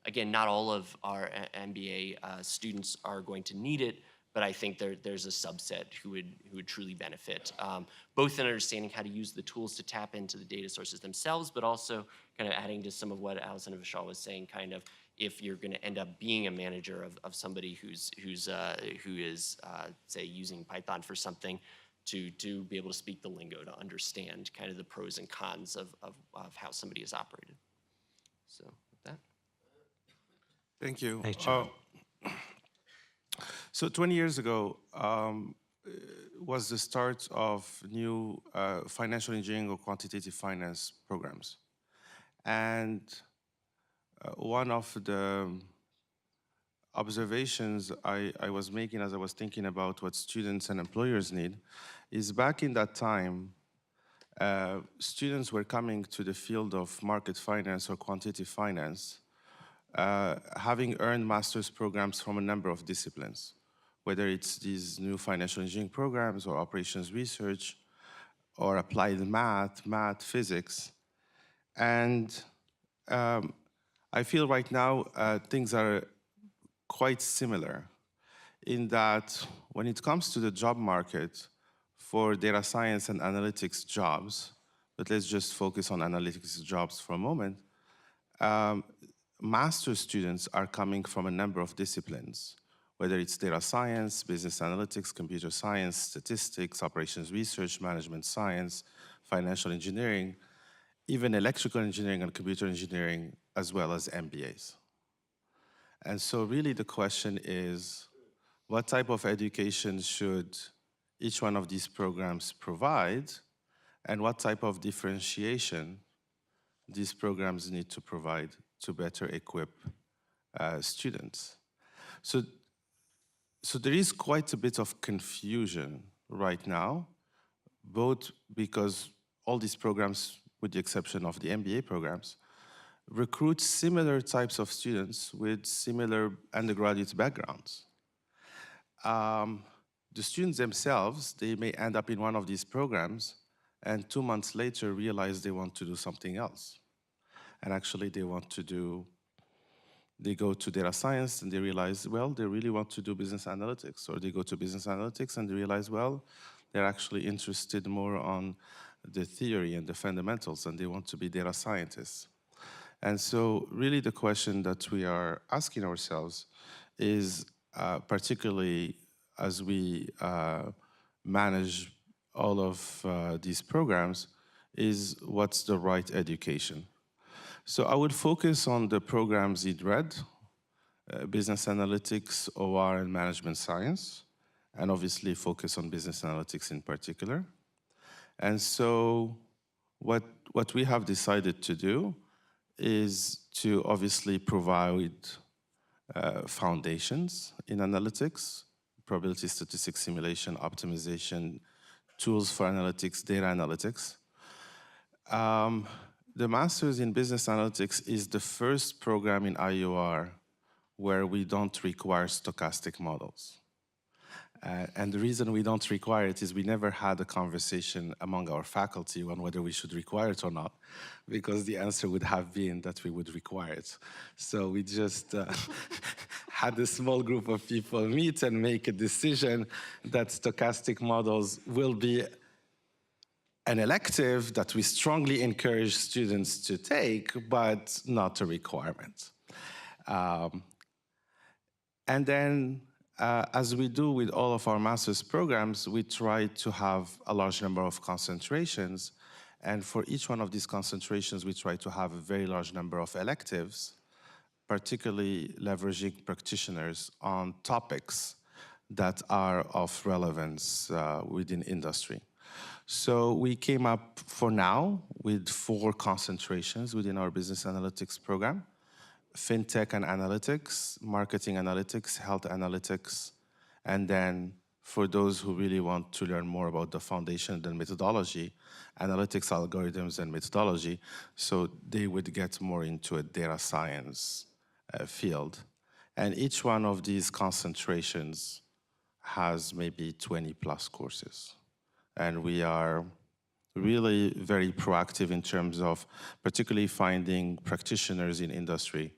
Again, not all of our MBA students are going to need it, but I think there's a subset who would truly benefit, both in understanding how to use the tools to tap into the data sources themselves, but also kind of adding to some of what Allison and Vishal was saying, kind of if you're going to end up being a manager of somebody who is say using Python for something, to be able to speak the lingo, to understand kind of the pros and cons of how somebody is operated. So with that. Thank you. Thanks, John. So 20 years ago was the start of new financial engineering or quantitative finance programs. And one of the observations I was making as I was thinking about what students and employers need is back in that time, students were coming to the field of market finance or quantitative finance, having earned master's programs from a number of disciplines, whether it's these new financial engineering programs or operations research or applied math, physics. And I feel right now things are quite similar in that when it comes to the job market for data science and analytics jobs, but let's just focus on analytics jobs for a moment, master's students are coming from a number of disciplines, whether it's data science, business analytics, computer science, statistics, operations research, management science, financial engineering, even electrical engineering and computer engineering, as well as MBAs. And so really the question is, what type of education should each one of these programs provide, and what type of differentiation these programs need to provide to better equip students? So there is quite a bit of confusion right now, both because all these programs, with the exception of the MBA programs, recruit similar types of students with similar undergraduate backgrounds. The students themselves, they may end up in one of these programs and 2 months later realize they want to do something else. And actually they go to data science and they realize, well, they really want to do business analytics, or they go to business analytics and they realize, well, they're actually interested more on the theory and the fundamentals and they want to be data scientists. And so really the question that we are asking ourselves is, particularly as we manage all of these programs, is what's the right education? So I would focus on the programs in red, business analytics, OR, and management science, and obviously focus on business analytics in particular. And so what we have decided to do is to obviously provide foundations in analytics, probability statistics, simulation, optimization, tools for analytics, data analytics. The Masters in Business Analytics is the first program in IUR where we don't require stochastic models. And the reason we don't require it is we never had a conversation among our faculty on whether we should require it or not, because the answer would have been that we would require it. So we just had a small group of people meet and make a decision that stochastic models will be an elective that we strongly encourage students to take, but not a requirement. And then, as we do with all of our master's programs, we try to have a large number of concentrations. And for each one of these concentrations, we try to have a very large number of electives, particularly leveraging practitioners on topics that are of relevance within industry. So we came up for now with 4 concentrations within our business analytics program: fintech and analytics, marketing analytics, health analytics, and then for those who really want to learn more about the foundation and methodology, analytics, algorithms, and methodology, so they would get more into a data science field. And each one of these concentrations has maybe 20 plus courses. And we are really very proactive in terms of particularly finding practitioners in industry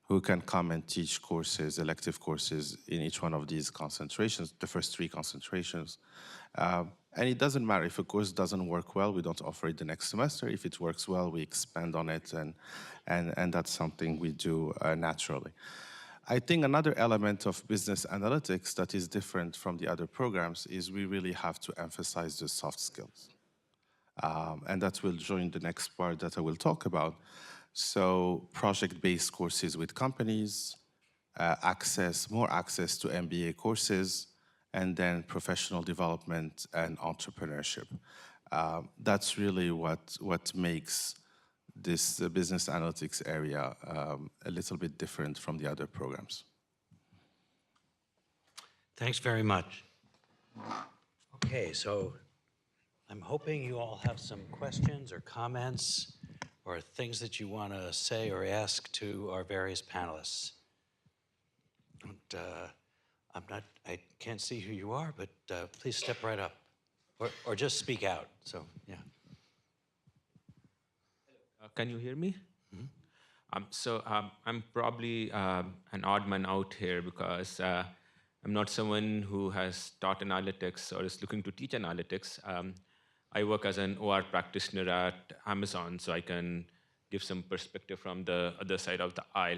who can come and teach courses, elective courses in each one of these concentrations, the first 3 concentrations. And it doesn't matter if a course doesn't work well, we don't offer it the next semester. If it works well, we expand on it, and that's something we do naturally. I think another element of business analytics that is different from the other programs is we really have to emphasize the soft skills. And that will join the next part that I will talk about. So project-based courses with companies, more access to MBA courses, and then professional development and entrepreneurship. That's really what makes this business analytics area a little bit different from the other programs. Thanks very much. Okay, so I'm hoping you all have some questions or comments or things that you want to say or ask to our various panelists. I can't see who you are, but please step right up or just speak out. So, yeah. Can you hear me? Mm-hmm. I'm probably an odd man out here because I'm not someone who has taught analytics or is looking to teach analytics. I work as an OR practitioner at Amazon, so I can give some perspective from the other side of the aisle.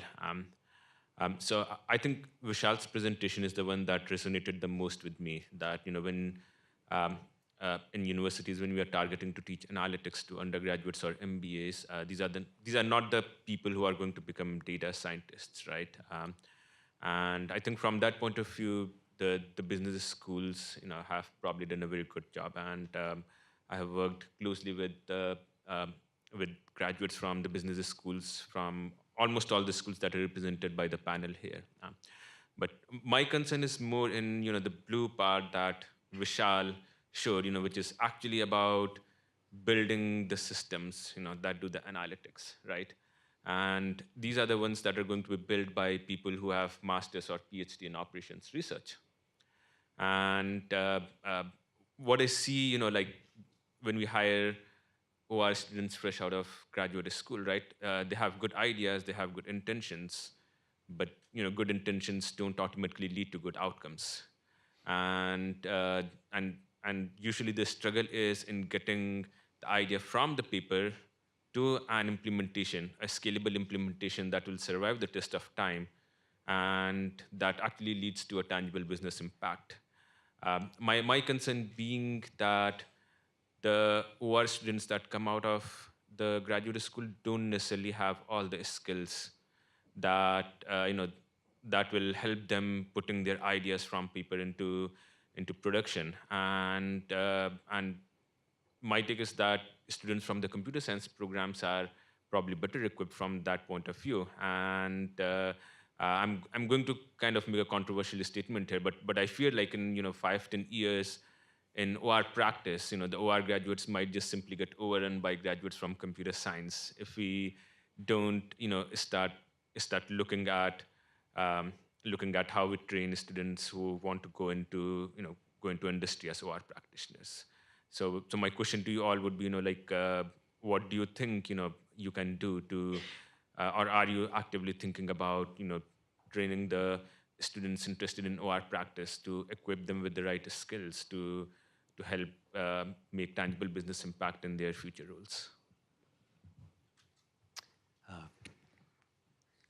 So I think Vishal's presentation is the one that resonated the most with me, that when in universities, when we are targeting to teach analytics to undergraduates or MBAs, these are not the people who are going to become data scientists, right? And I think from that point of view, the business schools have probably done a very good job. And I have worked closely with graduates from the business schools from almost all the schools that are represented by the panel here. But my concern is more in the blue part that Vishal showed, which is actually about building the systems that do the analytics, right? And these are the ones that are going to be built by people who have masters or PhD in operations research. And what I see, like when we hire OR students fresh out of graduate school, right? They have good ideas, they have good intentions, but good intentions don't automatically lead to good outcomes. And usually the struggle is in getting the idea from the paper to an implementation, a scalable implementation that will survive the test of time, and that actually leads to a tangible business impact. My concern being that the OR students that come out of the graduate school don't necessarily have all the skills that that will help them putting their ideas from paper into production. And my take is that students from the computer science programs are probably better equipped from that point of view. And I'm going to kind of make a controversial statement here, but I fear like in 5-10 years in OR practice, the OR graduates might just simply get overrun by graduates from computer science if we don't start looking at how we train students who want to go into industry as OR practitioners. So my question to you all would be, what do you think, you can do to, or are you actively thinking about, training the students interested in OR practice to equip them with the right skills to help make tangible business impact in their future roles?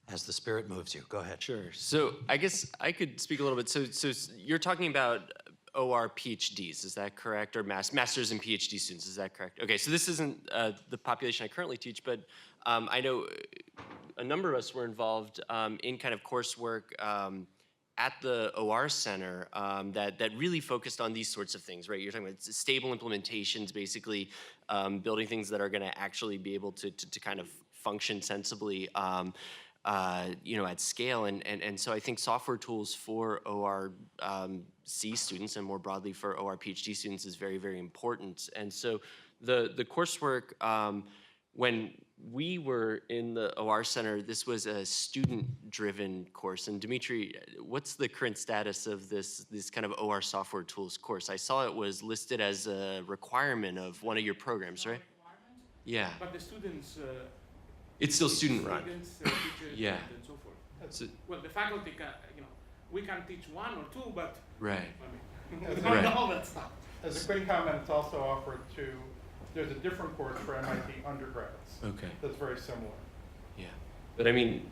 As the spirit moves you, go ahead. Sure. So I guess I could speak a little bit. So you're talking about OR PhDs, is that correct? Or masters and PhD students, is that correct? Okay, so this isn't the population I currently teach, but I know a number of us were involved in kind of coursework at the OR Center that really focused on these sorts of things, right? You're talking about stable implementations, basically building things that are going to actually be able to kind of function sensibly, at scale. And so I think software tools for ORC students and more broadly for OR PhD students is very, very important. And so the coursework, when we were in the OR Center, this was a student-driven course. And Dimitri, what's the current status of this kind of OR software tools course? I saw it was listed as a requirement of one of your programs, right? Yeah. But the students... it's still student-run. Students, teachers, Yeah. and so forth. So, Well, the faculty can, we can teach one or two, but right. I mean, Right. all that stuff. As a quick comment, it's also offered there's a different course for MIT undergrads Okay. that's very similar. Yeah. But I mean,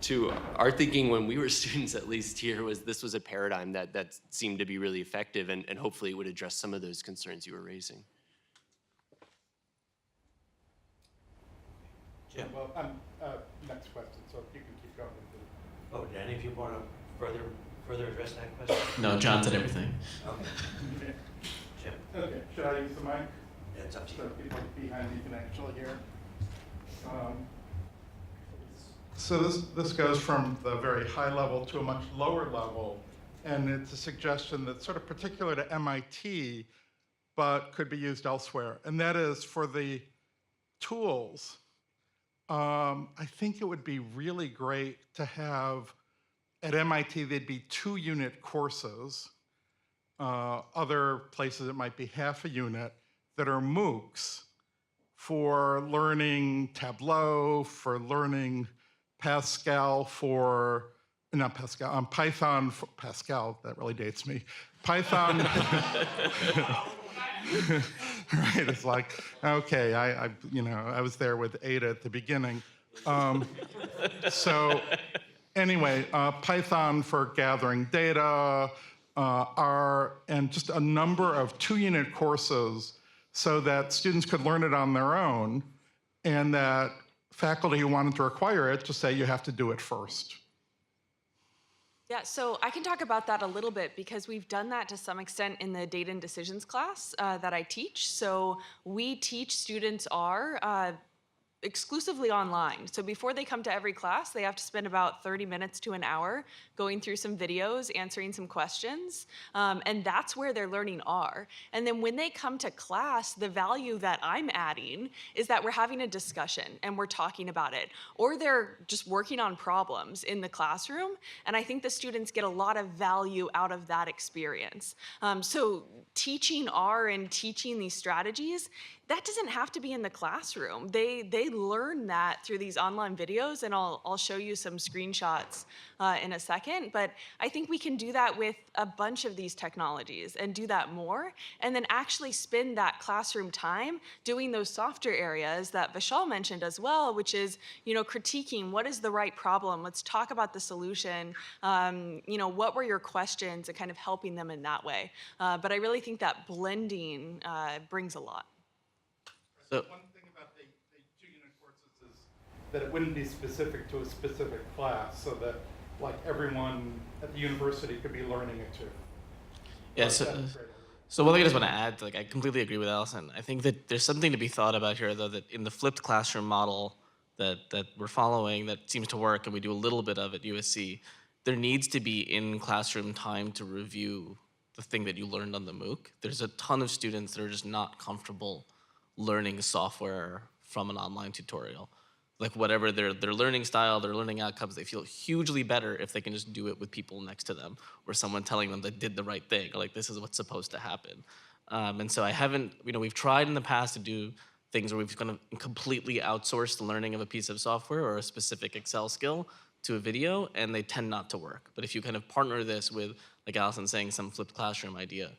to our thinking when we were students, at least here, was this was a paradigm that seemed to be really effective and hopefully it would address some of those concerns you were raising. Jim? Well, next question, so if you can keep going. Oh, did any of you want to further address that question? No, John said everything. Okay. Jim? Okay, should I use the mic? Yeah, it's up to So you. people behind you can actually hear. So this goes from the very high level to a much lower level, and it's a suggestion that's sort of particular to MIT, but could be used elsewhere. And that is for the tools. I think it would be really great to have, at MIT, there'd be 2-unit courses. Other places it might be half a unit that are MOOCs for learning Tableau, for learning Pascal, not Pascal, Python for Pascal, that really dates me. Python, right, it's like, okay, I was there with Ada at the beginning. So anyway, Python for gathering data, R, and just a number of 2-unit courses so that students could learn it on their own, and that faculty who wanted to require it just say you have to do it first. Yeah, so I can talk about that a little bit because we've done that to some extent in the data and decisions class that I teach. So we teach students R exclusively online. So before they come to every class, they have to spend about 30 minutes to an hour going through some videos, answering some questions, and that's where they're learning R. And then when they come to class, the value that I'm adding is that we're having a discussion and we're talking about it, or they're just working on problems in the classroom, and I think the students get a lot of value out of that experience. So teaching R and teaching these strategies, that doesn't have to be in the classroom. They learn that through these online videos, and I'll show you some screenshots in a second. But I think we can do that with a bunch of these technologies and do that more, and then actually spend that classroom time doing those softer areas that Vishal mentioned as well, which is, critiquing what is the right problem. Let's talk about the solution. What were your questions, and kind of helping them in that way. But I really think that blending brings a lot. So, one thing about the 2-unit courses is that it wouldn't be specific to a specific class, so that like everyone at the university could be learning it too. yeah, so one thing I just want to add, I completely agree with Allison. I think that there's something to be thought about here, though, that in the flipped classroom model that we're following that seems to work, and we do a little bit of at USC, there needs to be in-classroom time to review the thing that you learned on the MOOC. There's a ton of students that are just not comfortable learning software from an online tutorial. Like whatever their learning style, their learning outcomes, they feel hugely better if they can just do it with people next to them, or someone telling them they did the right thing, or like this is what's supposed to happen. And so I haven't, we've tried in the past to do things where we've kind of completely outsourced the learning of a piece of software or a specific Excel skill to a video, and they tend not to work. But if you kind of partner this with, like Allison saying, some flipped classroom idea,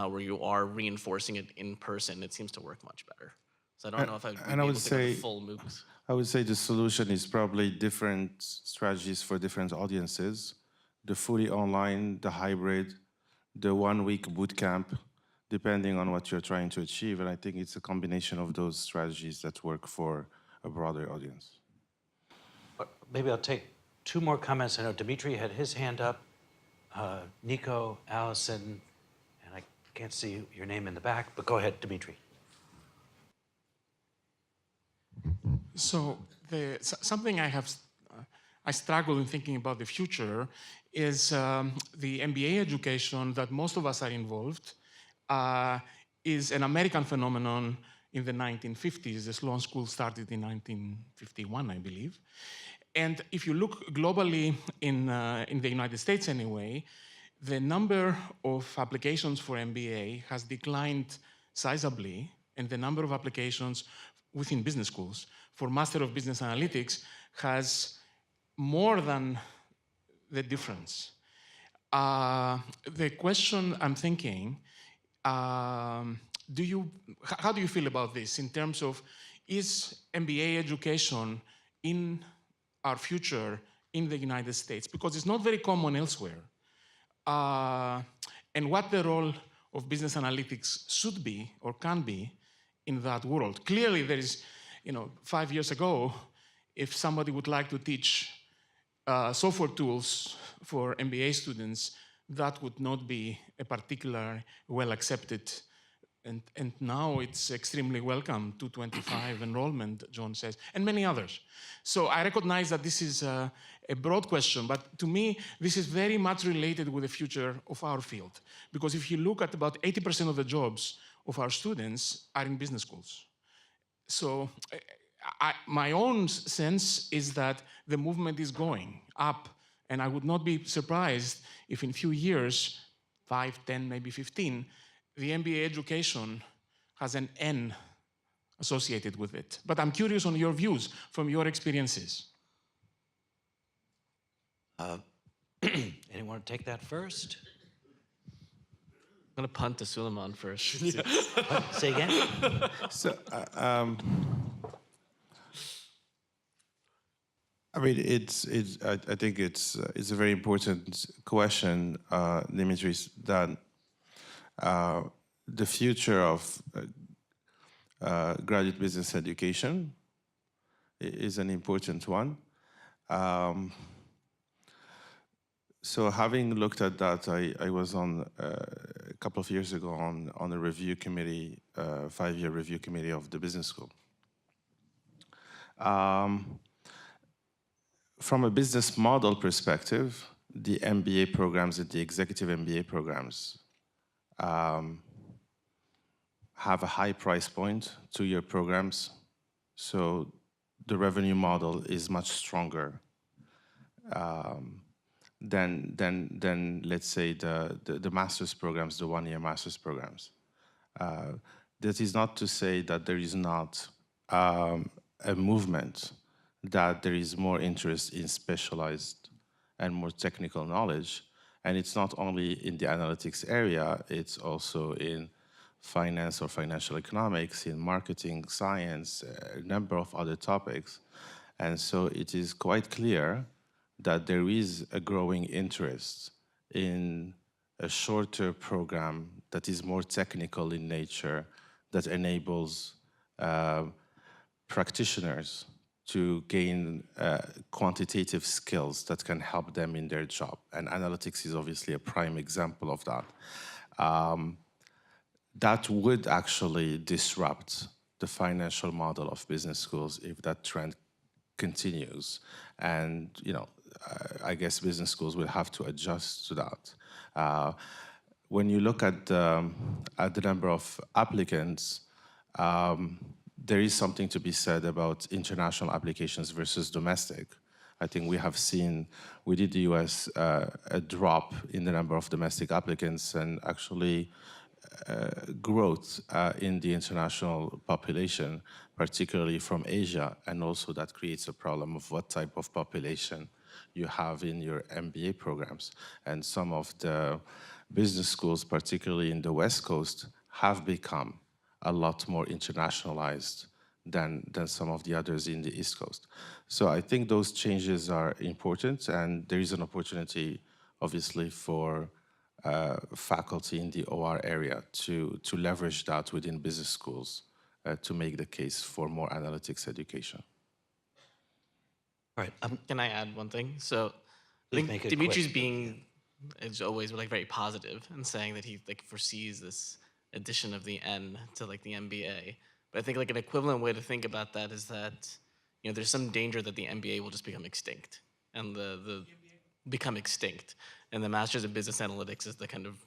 where you are reinforcing it in person, it seems to work much better. So I don't know if I'd be able to go to full MOOCs. I would say the solution is probably different strategies for different audiences. The fully online, the hybrid, the 1-week boot camp, depending on what you're trying to achieve. And I think it's a combination of those strategies that work for a broader audience. Maybe I'll take 2 more comments. I know Dimitri had his hand up, Nico, Allison, and I can't see your name in the back, but go ahead, Dimitri. So something I struggle in thinking about the future is the MBA education that most of us are involved is an American phenomenon in the 1950s. The Sloan School started in 1951, I believe. And if you look globally in the United States anyway, the number of applications for MBA has declined sizably, and the number of applications within business schools for Master of Business Analytics has more than the difference. The question I'm thinking, how do you feel about this in terms of, is MBA education in our future in the United States, because it's not very common elsewhere. And what the role of business analytics should be or can be in that world. Clearly, there is, 5 years ago, if somebody would like to teach software tools for MBA students, that would not be a particular well accepted. And now it's extremely welcome, 225 enrollment, John says, and many others. So I recognize that this is a broad question, but to me, this is very much related with the future of our field. Because if you look at about 80% of the jobs of our students are in business schools. So my own sense is that the movement is going up, and I would not be surprised if in a few years, 5, 10, maybe 15, the MBA education has an N associated with it. But I'm curious on your views from your experiences. Anyone want to take that first? I'm going to punt to Suleiman first. Say again? So, I mean, I think it's a very important question, Dimitris, that the future of graduate business education is an important one. So having looked at that, I was on a couple of years ago on a review committee, 5-year review committee of the business school. From a business model perspective, the MBA programs and the executive MBA programs have a high price point, 2-year programs, so the revenue model is much stronger than let's say the master's programs, the 1-year master's programs. That is not to say that there is not a movement, that there is more interest in specialized and more technical knowledge. And it's not only in the analytics area, it's also in finance or financial economics, in marketing, science, a number of other topics. And so it is quite clear that there is a growing interest in a shorter program that is more technical in nature, that enables practitioners to gain quantitative skills that can help them in their job. And analytics is obviously a prime example of that. That would actually disrupt the financial model of business schools if that trend continues. And, I guess business schools will have to adjust to that. When you look at the number of applicants, there is something to be said about international applications versus domestic. I think we have seen, within the US, a drop in the number of domestic applicants and actually growth in the international population, particularly from Asia, and also that creates a problem of what type of population you have in your MBA programs. And some of the business schools, particularly in the West Coast, have become a lot more internationalized than some of the others in the East Coast. So I think those changes are important, and there is an opportunity, obviously, for faculty in the OR area to leverage that within business schools to make the case for more analytics education. All right. Can I add one thing? So I Please think make it Dimitri's quick. being, as always, very positive and saying that he foresees this addition of the N to the MBA. But I think an equivalent way to think about that is that there's some danger that the MBA will just become extinct and become extinct, and the Masters of Business Analytics is the kind of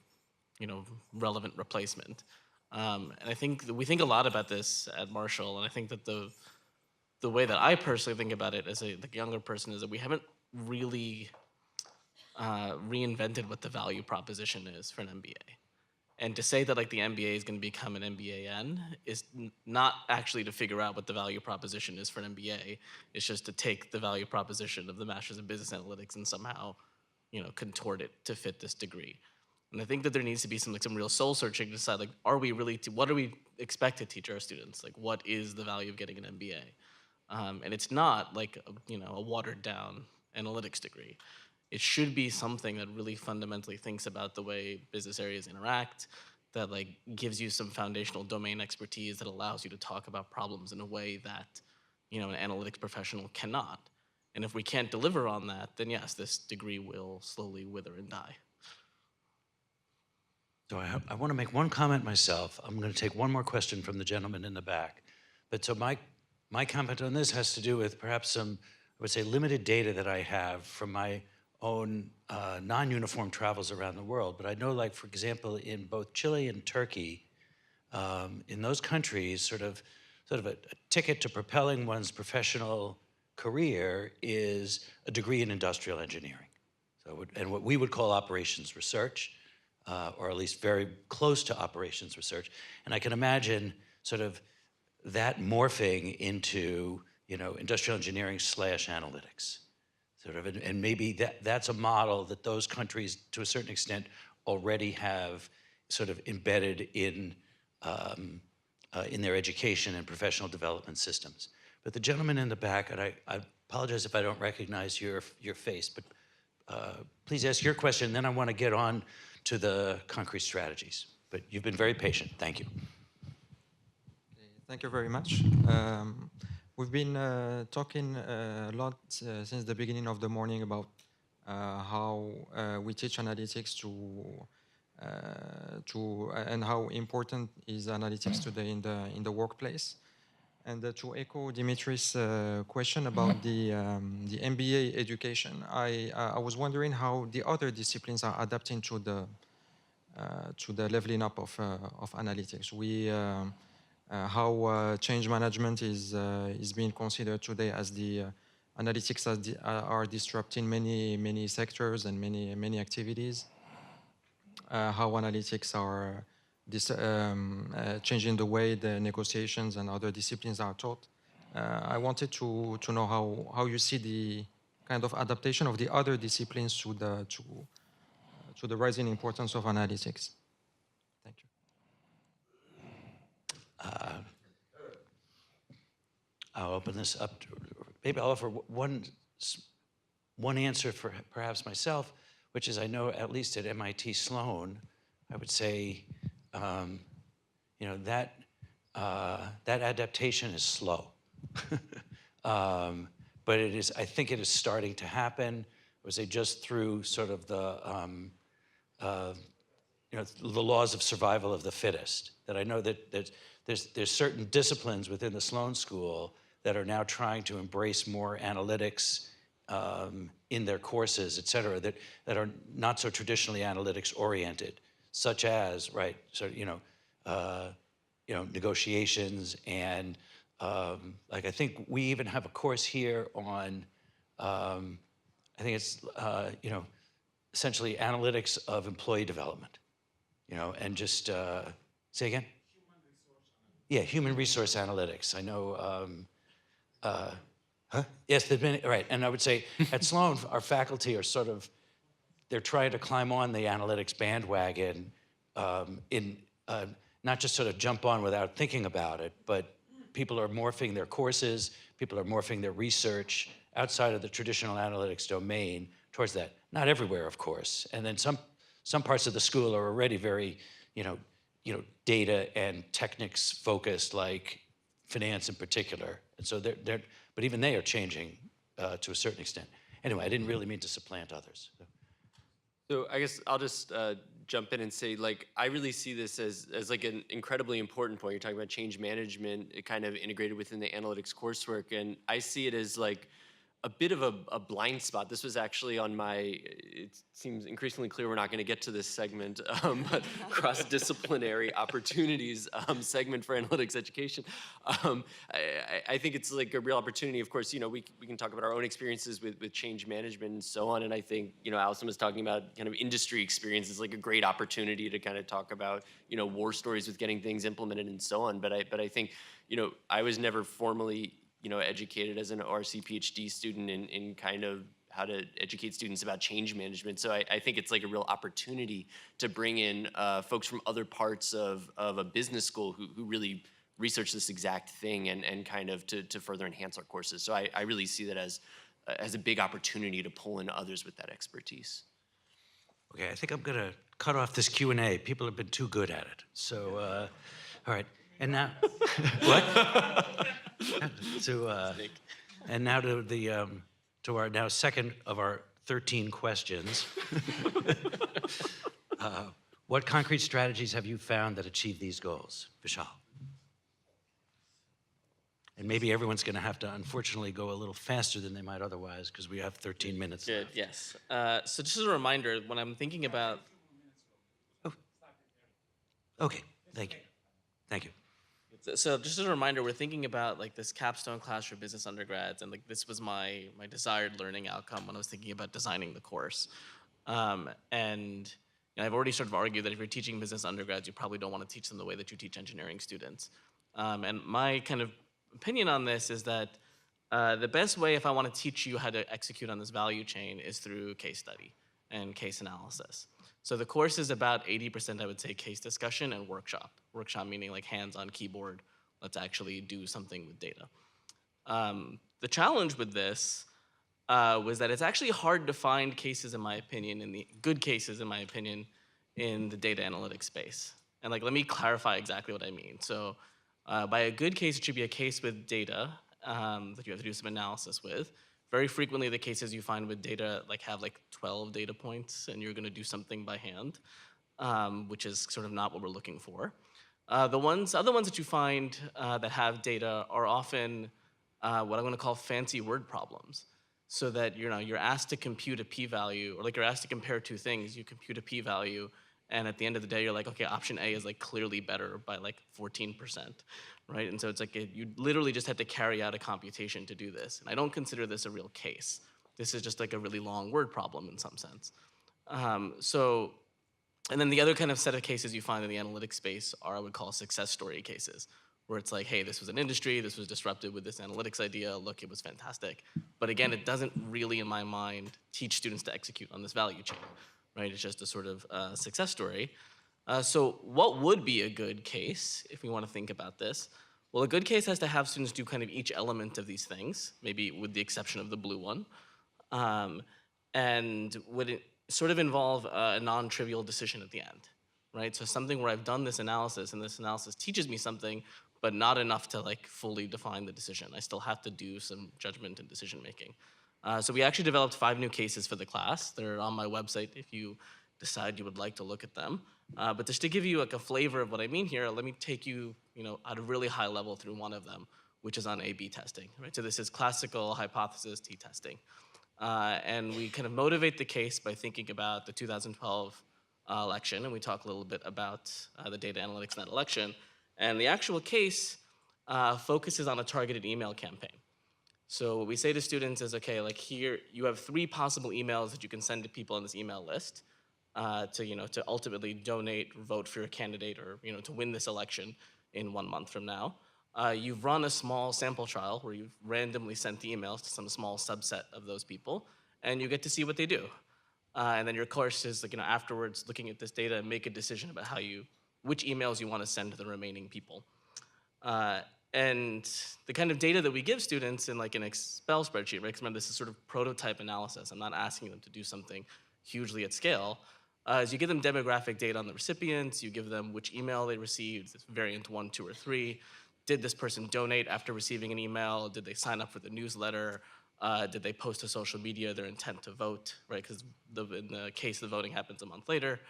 relevant replacement. And I think that we think a lot about this at Marshall, and I think that the way that I personally think about it as a younger person is that we haven't really reinvented what the value proposition is for an MBA. And to say that the MBA is going to become an MBAN is not actually to figure out what the value proposition is for an MBA. It's just to take the value proposition of the Masters of Business Analytics and somehow, contort it to fit this degree. And I think that there needs to be some real soul searching to decide what do we expect to teach our students? What is the value of getting an MBA? And it's not like a watered down analytics degree. It should be something that really fundamentally thinks about the way business areas interact, that like gives you some foundational domain expertise that allows you to talk about problems in a way that an analytics professional cannot. And if we can't deliver on that, then yes, this degree will slowly wither and die. So I want to make one comment myself. I'm going to take one more question from the gentleman in the back. But so my comment on this has to do with perhaps some, I would say, limited data that I have from my own non-uniform travels around the world. But I know, like, for example, in both Chile and Turkey, in those countries, sort of a ticket to propelling one's professional career is a degree in industrial engineering. So, and what we would call operations research, or at least very close to operations research. And I can imagine sort of that morphing into, industrial engineering / analytics. Sort of, and maybe that's a model that those countries, to a certain extent, already have sort of embedded in their education and professional development systems. But the gentleman in the back, and I apologize if I don't recognize your face, but please ask your question, then I want to get on to the concrete strategies. But you've been very patient. Thank you. Thank you very much. We've been talking a lot since the beginning of the morning about how we teach analytics and how important is analytics today in the workplace. And to echo Dimitri's question about the MBA education, I was wondering how the other disciplines are adapting to the leveling up of analytics. How change management is being considered today as the analytics are disrupting many sectors and many activities. How analytics are changing the way the negotiations and other disciplines are taught. I wanted to know how you see the kind of adaptation of the other disciplines to the rising importance of analytics. Thank you. I'll open this up. Maybe I'll offer one answer for perhaps myself, which is I know at least at MIT Sloan, I would say, that adaptation is slow. But it is, I think it is starting to happen. I would say just through sort of the laws of survival of the fittest. That I know that there's certain disciplines within the Sloan School that are now trying to embrace more analytics in their courses, et cetera, that are not so traditionally analytics oriented, such as, negotiations and like I think we even have a course here on, I think it's, essentially analytics of employee development, and just, say again? Yeah, human resource analytics. I know, yes, right. And I would say at Sloan, our faculty are sort of, they're trying to climb on the analytics bandwagon not just sort of jump on without thinking about it, but people are morphing their courses, people are morphing their research outside of the traditional analytics domain towards that. Not everywhere, of course. And then some parts of the school are already very, data and techniques focused, like finance in particular. And so but even they are changing to a certain extent. Anyway, I didn't really mean to supplant others. So I guess I'll just jump in and say, like, I really see this as like an incredibly important point. You're talking about change management, it kind of integrated within the analytics coursework, and I see it as like a bit of a blind spot. This was actually on my, it seems increasingly clear we're not going to get to this segment, but cross-disciplinary opportunities segment for analytics education. I think it's like a real opportunity. Of course, we can talk about our own experiences with change management and so on. And I think, Allison was talking about kind of industry experiences, like a great opportunity to kind of talk about, war stories with getting things implemented and so on. But I think, I was never formally educated as an ORC PhD student in kind of how to educate students about change management. So I think it's like a real opportunity to bring in folks from other parts of a business school who really research this exact thing and kind of to further enhance our courses. So I really see that as a big opportunity to pull in others with that expertise. Okay, I think I'm going to cut off this Q&A. People have been too good at it. So, all right. And now, what? And now to our now second of our 13 questions. What concrete strategies have you found that achieve these goals? Vishal. And maybe everyone's going to have to, unfortunately, go a little faster than they might otherwise because we have 13 minutes Good, left. yes. So just as a reminder, when I'm thinking about... Okay, thank you. Thank you. So just as a reminder, we're thinking about like this capstone class for business undergrads, and like this was my desired learning outcome when I was thinking about designing the course. And I've already sort of argued that if you're teaching business undergrads, you probably don't want to teach them the way that you teach engineering students. And my kind of opinion on this is that the best way if I want to teach you how to execute on this value chain is through case study and case analysis. So the course is about 80%, I would say, case discussion and workshop. Workshop meaning like hands-on keyboard, let's actually do something with data. The challenge with this was that it's actually hard to find cases, in my opinion, good cases, in my opinion, in the data analytics space. And like, let me clarify exactly what I mean. So by a good case, it should be a case with data that you have to do some analysis with. Very frequently, the cases you find with data have like 12 data points, and you're going to do something by hand, which is sort of not what we're looking for. The other ones that you find that have data are often what I'm going to call fancy word problems. So that you're asked to compute a p-value, or like you're asked to compare two things. You compute a p-value, and at the end of the day, you're like, okay, option A is like clearly better by like 14%, right? And so it's like you literally just had to carry out a computation to do this. And I don't consider this a real case. This is just like a really long word problem in some sense. And then the other kind of set of cases you find in the analytics space are, I would call, success story cases, where it's like, hey, this was an industry, this was disrupted with this analytics idea, look, it was fantastic. But again, it doesn't really, in my mind, teach students to execute on this value chain, right? It's just a sort of success story. So what would be a good case, if we want to think about this? Well, a good case has to have students do kind of each element of these things, maybe with the exception of the blue one, and would sort of involve a non-trivial decision at the end, right? So something where I've done this analysis, and this analysis teaches me something, but not enough to like fully define the decision. I still have to do some judgment and decision making. So we actually developed 5 new cases for the class. They're on my website if you decide you would like to look at them. But just to give you like a flavor of what I mean here, let me take you, at a really high level through one of them, which is on A/B testing, right? So this is classical hypothesis t-testing. And we kind of motivate the case by thinking about the 2012 election, and we talk a little bit about the data analytics in that election. And the actual case focuses on a targeted email campaign. So what we say to students is, okay, like here, you have 3 possible emails that you can send to people on this email list to ultimately donate, vote for your candidate, or to win this election in 1 month from now. You've run a small sample trial where you've randomly sent the emails to some small subset of those people, and you get to see what they do. And then your course is afterwards looking at this data and make a decision about which emails you want to send to the remaining people. And the kind of data that we give students in like an Excel spreadsheet, right? 'Cause remember, this is sort of prototype analysis. I'm not asking them to do something hugely at scale. Is you give them demographic data on the recipients, you give them which email they received, variant 1, 2, or 3. Did this person donate after receiving an email? Did they sign up for the newsletter? Did they post to social media their intent to vote, right? Because in the case, the voting happens a month later.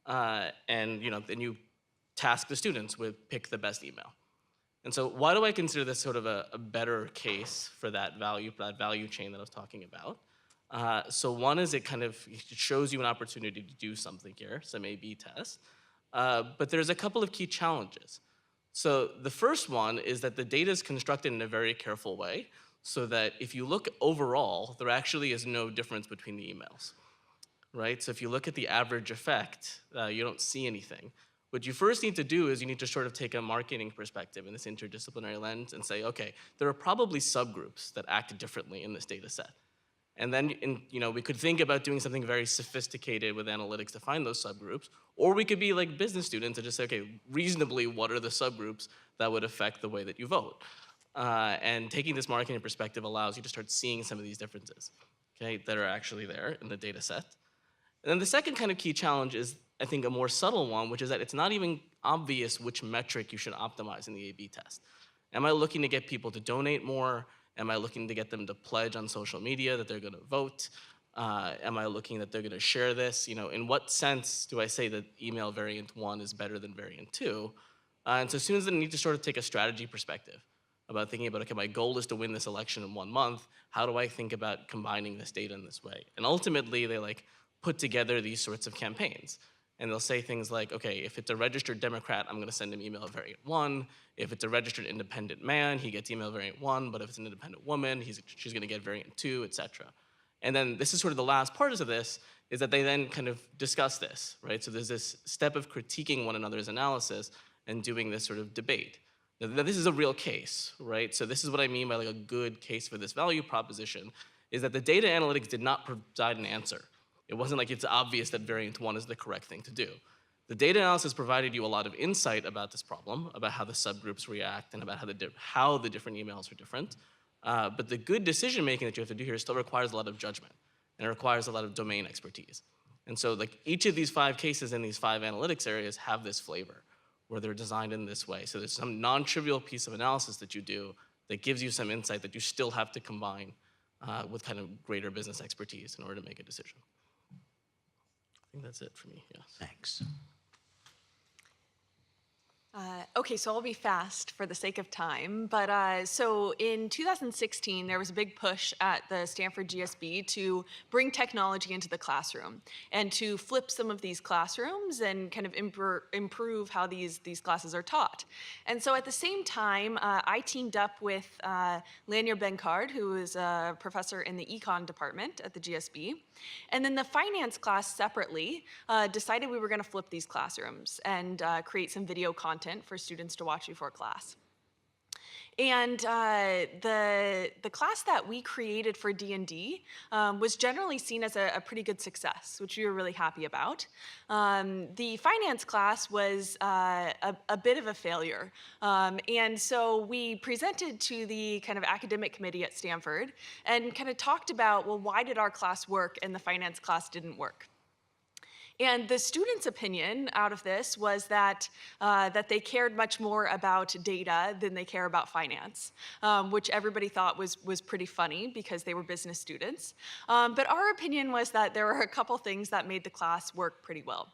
And then you task the students with pick the best email. And so why do I consider this sort of a better case for that value chain that I was talking about? So one is it shows you an opportunity to do something here, some A/B tests. But there's a couple of key challenges. So the first one is that the data is constructed in a very careful way, so that if you look overall, there actually is no difference between the emails, right? So if you look at the average effect, you don't see anything. What you first need to do is you need to sort of take a marketing perspective in this interdisciplinary lens and say, okay, there are probably subgroups that act differently in this data set. And then we could think about doing something very sophisticated with analytics to find those subgroups, Or we could be like business students and just say, okay, reasonably, what are the subgroups that would affect the way that you vote? And taking this marketing perspective allows you to start seeing some of these differences, okay, that are actually there in the data set. And then the second kind of key challenge is, I think, a more subtle one, which is that it's not even obvious which metric you should optimize in the A/B test. Am I looking to get people to donate more? Am I looking to get them to pledge on social media that they're going to vote? Am I looking that they're going to share this? In what sense do I say that email variant 1 is better than variant 2? And so students then need to sort of take a strategy perspective about thinking about, okay, my goal is to win this election in 1 month. How do I think about combining this data in this way? And ultimately, they put together these sorts of campaigns. And they'll say things like, okay, if it's a registered Democrat, I'm going to send him email variant 1. If it's a registered independent man, he gets email variant 1. But if it's an independent woman, she's going to get variant 2, et cetera. And then this is sort of the last part of this, is that they then kind of discuss this, right? So there's this step of critiquing one another's analysis and doing this sort of debate. Now, this is a real case, right? So this is what I mean by a good case for this value proposition, is that the data analytics did not provide an answer. It wasn't like it's obvious that variant 1 is the correct thing to do. The data analysis provided you a lot of insight about this problem, about how the subgroups react and about how the different emails are different. But the good decision making that you have to do here still requires a lot of judgment, and it requires a lot of domain expertise. And so each of these 5 cases in these 5 analytics areas have this flavor, where they're designed in this way. So there's some non-trivial piece of analysis that you do that gives you some insight that you still have to combine with kind of greater business expertise in order to make a decision. I think that's it for me, yes. Thanks. Okay, so I'll be fast for the sake of time. But so in 2016, there was a big push at the Stanford GSB to bring technology into the classroom and to flip some of these classrooms and kind of improve how these classes are taught. And so at the same time, I teamed up with Lanier Bencard, who is a professor in the econ department at the GSB. And then the finance class separately decided we were going to flip these classrooms and create some video content for students to watch before class. And the class that we created for D&D was generally seen as a pretty good success, which we were really happy about. The finance class was a bit of a failure. And so we presented to the kind of academic committee at Stanford and kind of talked about, well, why did our class work and the finance class didn't work? And the students' opinion out of this was that they cared much more about data than they care about finance, which everybody thought was pretty funny because they were business students. But our opinion was that there were a couple things that made the class work pretty well.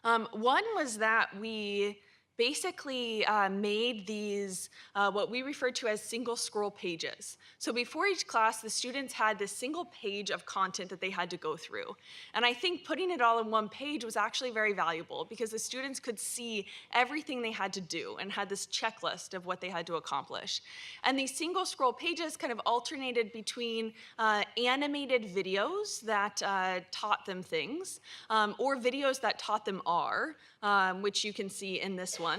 One was that we basically made these what we refer to as single scroll pages. So before each class, the students had this single page of content that they had to go through. And I think putting it all in one page was actually very valuable because the students could see everything they had to do and had this checklist of what they had to accomplish. And these single scroll pages kind of alternated between animated videos that taught them things or videos that taught them R, which you can see in this one.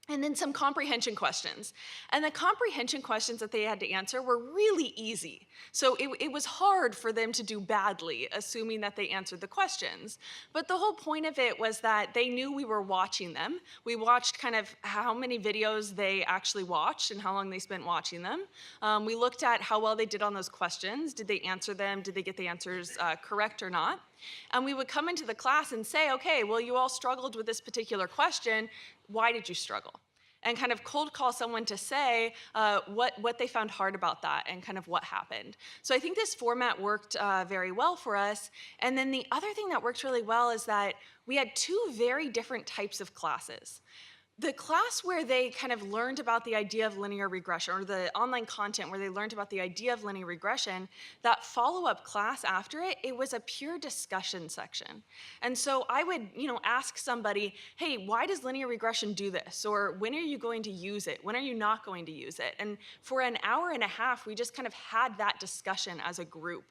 And then some comprehension questions. And the comprehension questions that they had to answer were really easy. So it was hard for them to do badly, assuming that they answered the questions. But the whole point of it was that they knew we were watching them. We watched kind of how many videos they actually watched and how long they spent watching them. We looked at how well they did on those questions. Did they answer them? Did they get the answers correct or not? And we would come into the class and say, okay, well, you all struggled with this particular question. Why did you struggle? And kind of cold call someone to say what they found hard about that and kind of what happened. So I think this format worked very well for us. And then the other thing that worked really well is that we had 2 very different types of classes. The class where they kind of learned about the idea of linear regression, or the online content where they learned about the idea of linear regression, that follow-up class after it was a pure discussion section. And so I would, ask somebody, hey, why does linear regression do this? Or when are you going to use it? When are you not going to use it? And for an hour and a half, we just kind of had that discussion as a group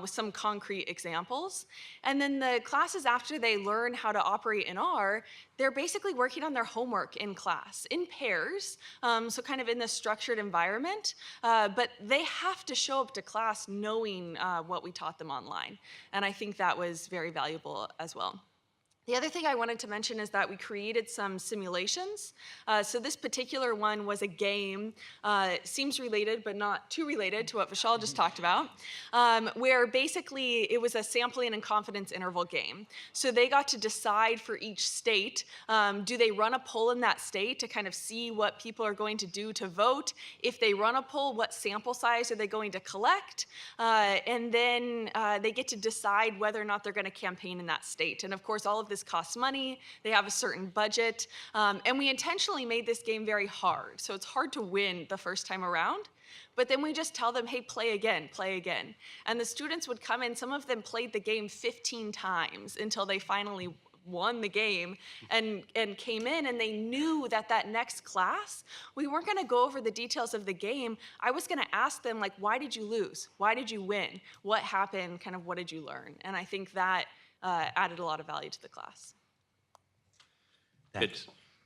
with some concrete examples. And then the classes after they learn how to operate in R, they're basically working on their homework in class, in pairs, so kind of in this structured environment, but they have to show up to class knowing what we taught them online. And I think that was very valuable as well. The other thing I wanted to mention is that we created some simulations. So this particular one was a game, seems related but not too related to what Vishal just talked about, where basically it was a sampling and confidence interval game. So they got to decide for each state, do they run a poll in that state to kind of see what people are going to do to vote? If they run a poll, what sample size are they going to collect? And then they get to decide whether or not they're going to campaign in that state. And of course, all of this costs money. They have a certain budget. And we intentionally made this game very hard. So it's hard to win the first time around. But then we just tell them, hey, play again, play again. And the students would come in. Some of them played the game 15 times until they finally won the game and came in, and they knew that that next class, we weren't going to go over the details of the game. I was going to ask them, like, why did you lose? Why did you win? What happened? Kind of what did you learn? And I think that added a lot of value to the class. Good.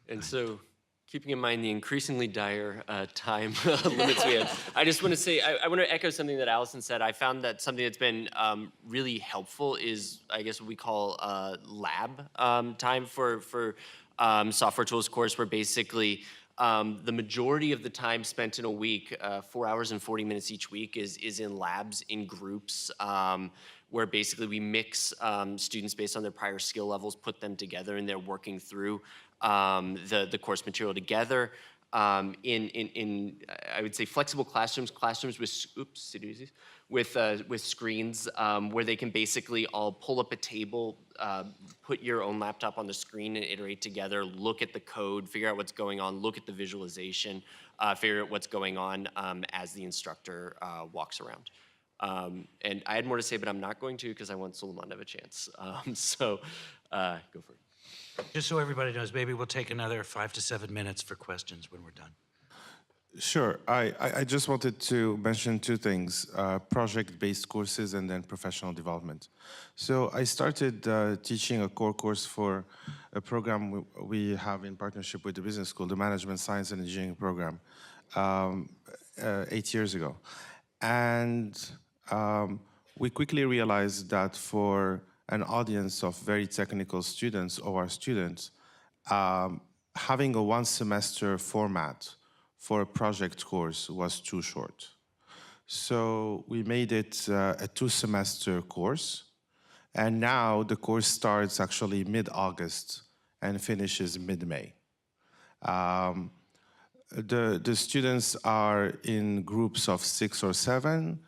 And so, keeping in mind the increasingly dire time limits we have, I just want to say, I want to echo something that Allison said. I found that something that's been really helpful is, I guess, what we call lab time for software tools course, where basically the majority of the time spent in a week, 4 hours and 40 minutes each week, is in labs, in groups, where basically we mix students based on their prior skill levels, put them together, and they're working through the course material together in I would say flexible classrooms with screens where they can basically all pull up a table, put your own laptop on the screen and iterate together, look at the code, figure out what's going on, look at the visualization, figure out what's going on as the instructor walks around. And I had more to say, but I'm not going to because I want Suleiman to have a chance. So go for it. Just so everybody knows, maybe we'll take another 5 to 7 minutes for questions when we're done. Sure. I just wanted to mention two things, project-based courses and then professional development. So I started teaching a core course for a program we have in partnership with the business school, the Management Science and Engineering program, 8 years ago. And we quickly realized that for an audience of very technical students, OR students, having a one-semester format for a project course was too short. So we made it a 2-semester course, and now the course starts actually mid-August and finishes mid-May. The students are in groups of 6 or 7.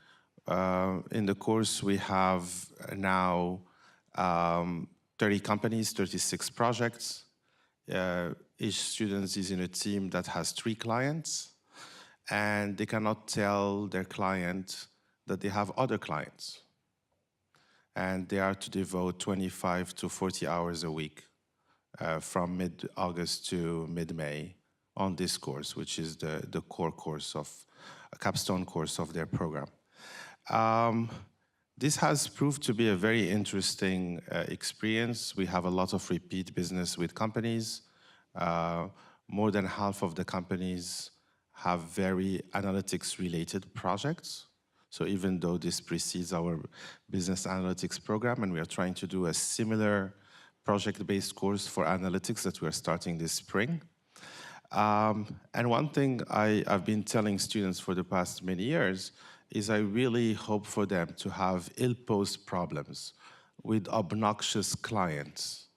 In the course, we have now 30 companies, 36 projects. Each student is in a team that has 3 clients, and they cannot tell their client that they have other clients. And they are to devote 25 to 40 hours a week from mid-August to mid-May on this course, which is the core course of a capstone course of their program. This has proved to be a very interesting experience. We have a lot of repeat business with companies. More than half of the companies have very analytics-related projects. So even though this precedes our business analytics program, and we are trying to do a similar project-based course for analytics that we are starting this spring. And one thing I've been telling students for the past many years is I really hope for them to have ill-posed problems with obnoxious clients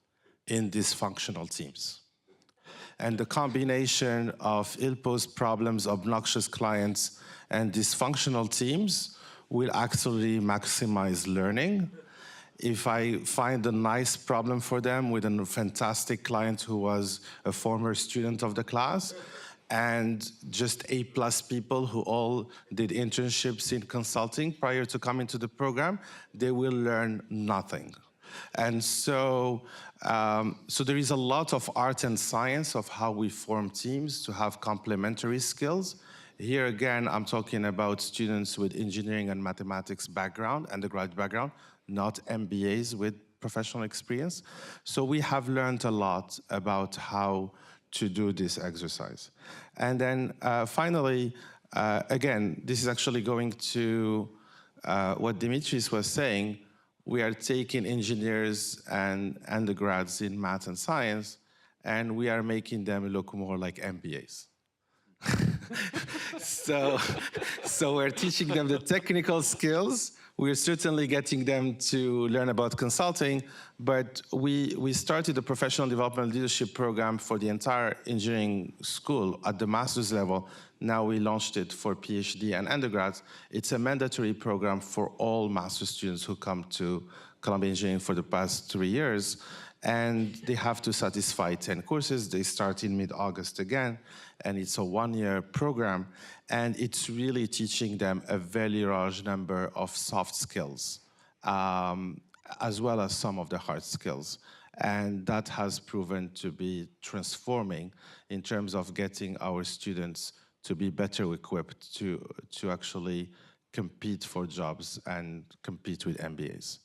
in dysfunctional teams. And the combination of ill-posed problems, obnoxious clients, and dysfunctional teams will actually maximize learning. If I find a nice problem for them with a fantastic client who was a former student of the class, and just A+ people who all did internships in consulting prior to coming to the program, they will learn nothing. And so there is a lot of art and science of how we form teams to have complementary skills. Here again, I'm talking about students with engineering and mathematics background, undergraduate background, not MBAs with professional experience. So we have learned a lot about how to do this exercise. And then finally, again, this is actually going to what Dimitris was saying. we are taking engineers and undergrads in math and science, and we are making them look more like MBAs. so we're teaching them the technical skills. We're certainly getting them to learn about consulting, but we started a professional development leadership program for the entire engineering school at the master's level. Now we launched it for PhD and undergrads. It's a mandatory program for all master's students who come to Columbia Engineering for the past 3 years. And they have to satisfy 10 courses. They start in mid-August again, and it's a 1-year program. And it's really teaching them a very large number of soft skills, as well as some of the hard skills. And that has proven to be transforming in terms of getting our students to be better equipped to actually compete for jobs and compete with MBAs.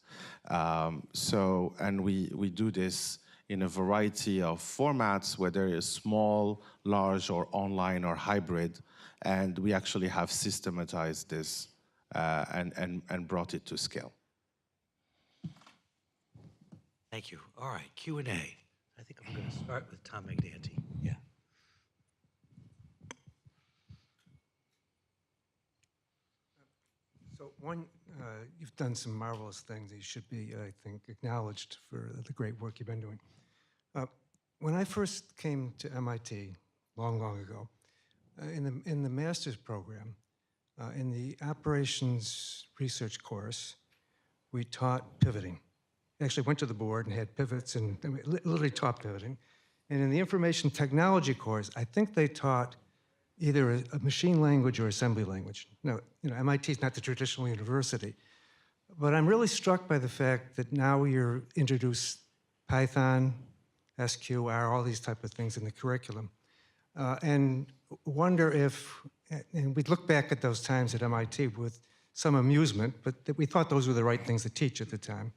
And we do this in a variety of formats, whether it's small, large, or online, or hybrid. And we actually have systematized this and brought it to scale. Thank you. All right, Q&A. I think I'm going to start with Tom McNanty. Yeah. So one, you've done some marvelous things. You should be, I think, acknowledged for the great work you've been doing. When I first came to MIT, long, long ago, in the master's program, in the operations research course, we taught pivoting. Actually went to the board and had pivots and literally taught pivoting. And in the information technology course, I think they taught either a machine language or assembly language. Now, MIT is not the traditional university, but I'm really struck by the fact that now you're introduced Python, SQR, all these type of things in the curriculum. And wonder if, and we'd look back at those times at MIT with some amusement, but that we thought those were the right things to teach at the time.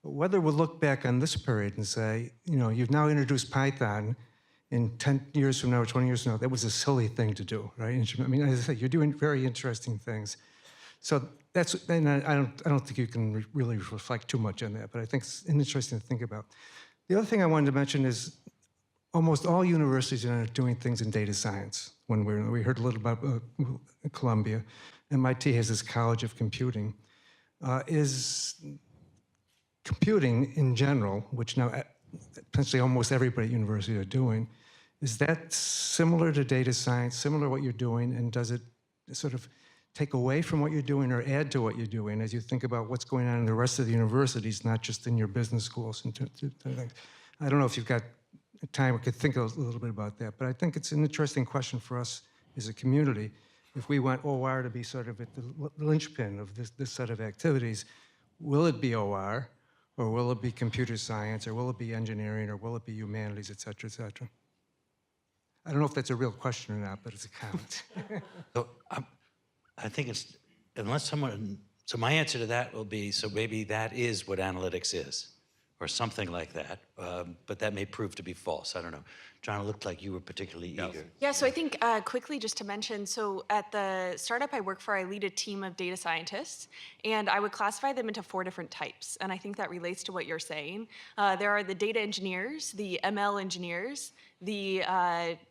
But whether we'll look back on this period and say, you've now introduced Python, in 10 years from now or 20 years from now, that was a silly thing to do, right? I mean, as I said, you're doing very interesting things. So that's, and I don't think you can really reflect too much on that, but I think it's interesting to think about. The other thing I wanted to mention is almost all universities are doing things in data science. When we heard a little about Columbia, MIT has this College of Computing. Is computing in general, which now essentially almost everybody at university are doing, is that similar to data science, similar to what you're doing, and does it sort of take away from what you're doing or add to what you're doing as you think about what's going on in the rest of the universities, not just in your business schools? I don't know if you've got time or could think a little bit about that, but I think it's an interesting question for us as a community. If we want OR to be sort of at the linchpin of this set of activities, will it be OR, or will it be computer science, or will it be engineering, or will it be humanities, et cetera, et cetera? I don't know if that's a real question or not, but it's a comment. So I think it's, unless someone, so my answer to that will be, so maybe that is what analytics is, or something like that, but that may prove to be false. I don't know. John, it looked like you were particularly eager. Yeah, so I think quickly just to mention, so at the startup I work for, I lead a team of data scientists, and I would classify them into 4 different types, and I think that relates to what you're saying. There are the data engineers, the ML engineers, the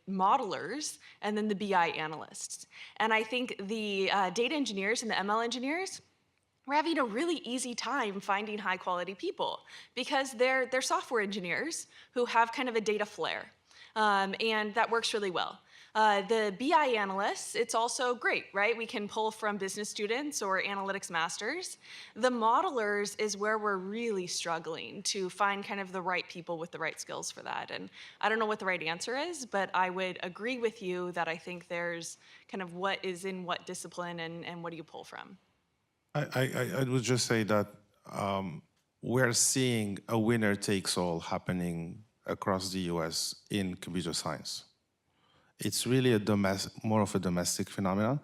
modelers, and then the BI analysts. And I think the data engineers and the ML engineers, we're having a really easy time finding high quality people because they're software engineers who have kind of a data flair. And that works really well. The BI analysts, it's also great, right? We can pull from business students or analytics masters. The modelers is where we're really struggling to find kind of the right people with the right skills for that. And I don't know what the right answer is, but I would agree with you that I think there's kind of what is in what discipline and what do you pull from. I would just say that we're seeing a winner takes all happening across the US in computer science. It's really more of a domestic phenomenon.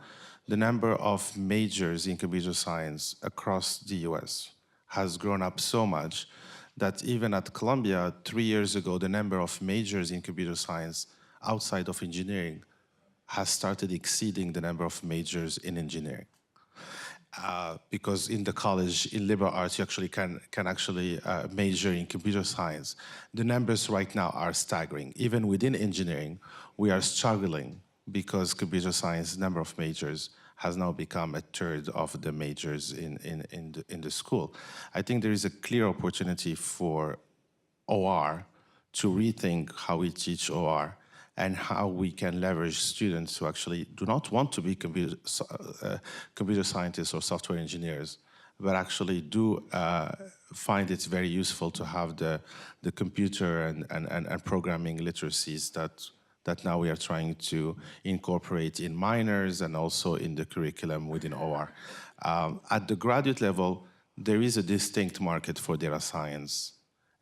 The number of majors in computer science across the US has grown up so much that even at Columbia 3 years ago, the number of majors in computer science outside of engineering has started exceeding the number of majors in engineering. because in the college, in liberal arts, you actually can actually major in computer science. The numbers right now are staggering. Even within engineering, we are struggling because computer science number of majors has now become a third of the majors in the school. I think there is a clear opportunity for OR to rethink how we teach OR and how we can leverage students who actually do not want to be computer scientists or software engineers, but actually do find it very useful to have the computer and programming literacies that now we are trying to incorporate in minors and also in the curriculum within OR. At the graduate level, there is a distinct market for data science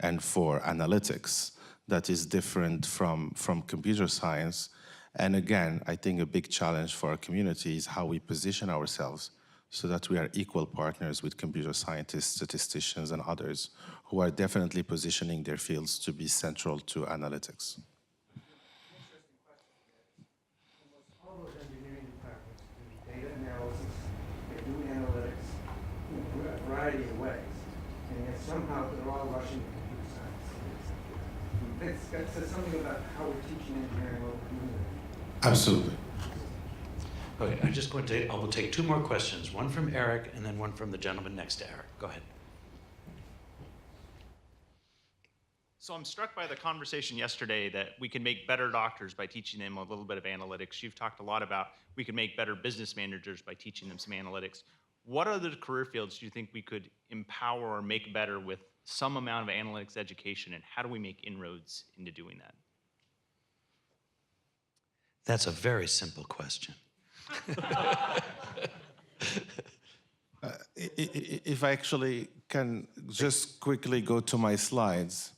and for analytics that is different from computer science. And again, I think a big challenge for our community is how we position ourselves so that we are equal partners with computer scientists, statisticians, and others who are definitely positioning their fields to be central to analytics. All those engineering departments do data analysis, they do analytics in a variety of ways, and yet somehow they're all rushing to computer science. That says something about how we're teaching engineering local community. Absolutely. Okay, I will take two more questions, one from Eric and then one from the gentleman next to Eric. Go ahead. So I'm struck by the conversation yesterday that we can make better doctors by teaching them a little bit of analytics. You've talked a lot about we can make better business managers by teaching them some analytics. What other career fields do you think we could empower or make better with some amount of analytics education, and how do we make inroads into doing that? That's a very simple question. If I actually can just quickly go to my slides.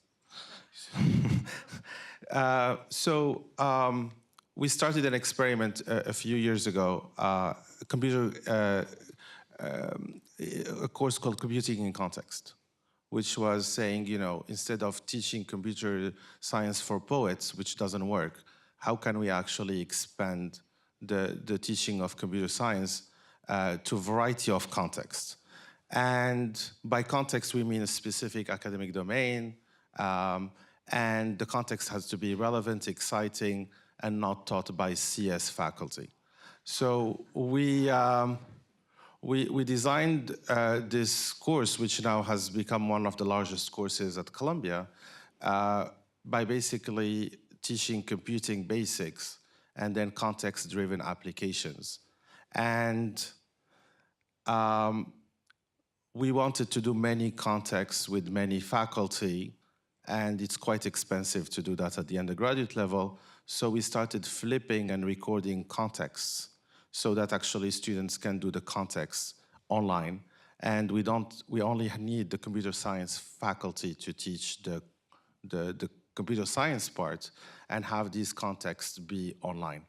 We started an experiment a few years ago, a course called Computing in Context, which was saying, instead of teaching computer science for poets, which doesn't work, how can we actually expand the teaching of computer science to a variety of contexts? And by context, we mean a specific academic domain, and the context has to be relevant, exciting, and not taught by CS faculty. So we designed this course, which now has become one of the largest courses at Columbia, by basically teaching computing basics and then context-driven applications. And we wanted to do many contexts with many faculty, and it's quite expensive to do that at the undergraduate level. So we started flipping and recording contexts so that actually students can do the context online. And we only need the computer science faculty to teach the computer science part and have these contexts be online.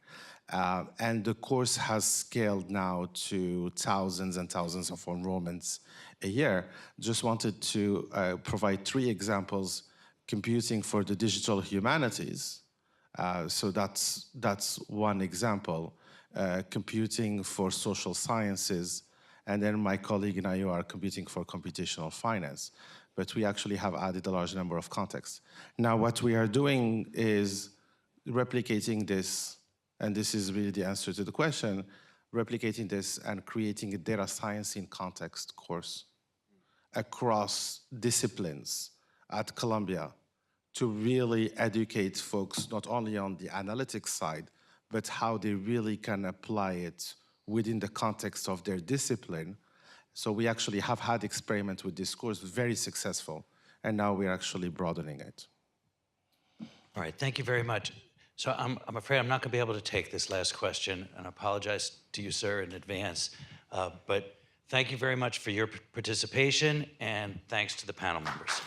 And the course has scaled now to thousands and thousands of enrollments a year. Just wanted to provide 3 examples: computing for the digital humanities. So that's one example. Computing for social sciences, and then my colleague and I are computing for computational finance. But we actually have added a large number of contexts. Now, what we are doing is replicating this, and this is really the answer to the question, replicating this and creating a data science in context course across disciplines at Columbia to really educate folks not only on the analytics side, but how they really can apply it within the context of their discipline. So we actually have had experiments with this course, very successful, and now we're actually broadening it. All right, thank you very much. So I'm afraid I'm not going to be able to take this last question, and I apologize to you, sir, in advance. But thank you very much for your participation, and thanks to the panel members.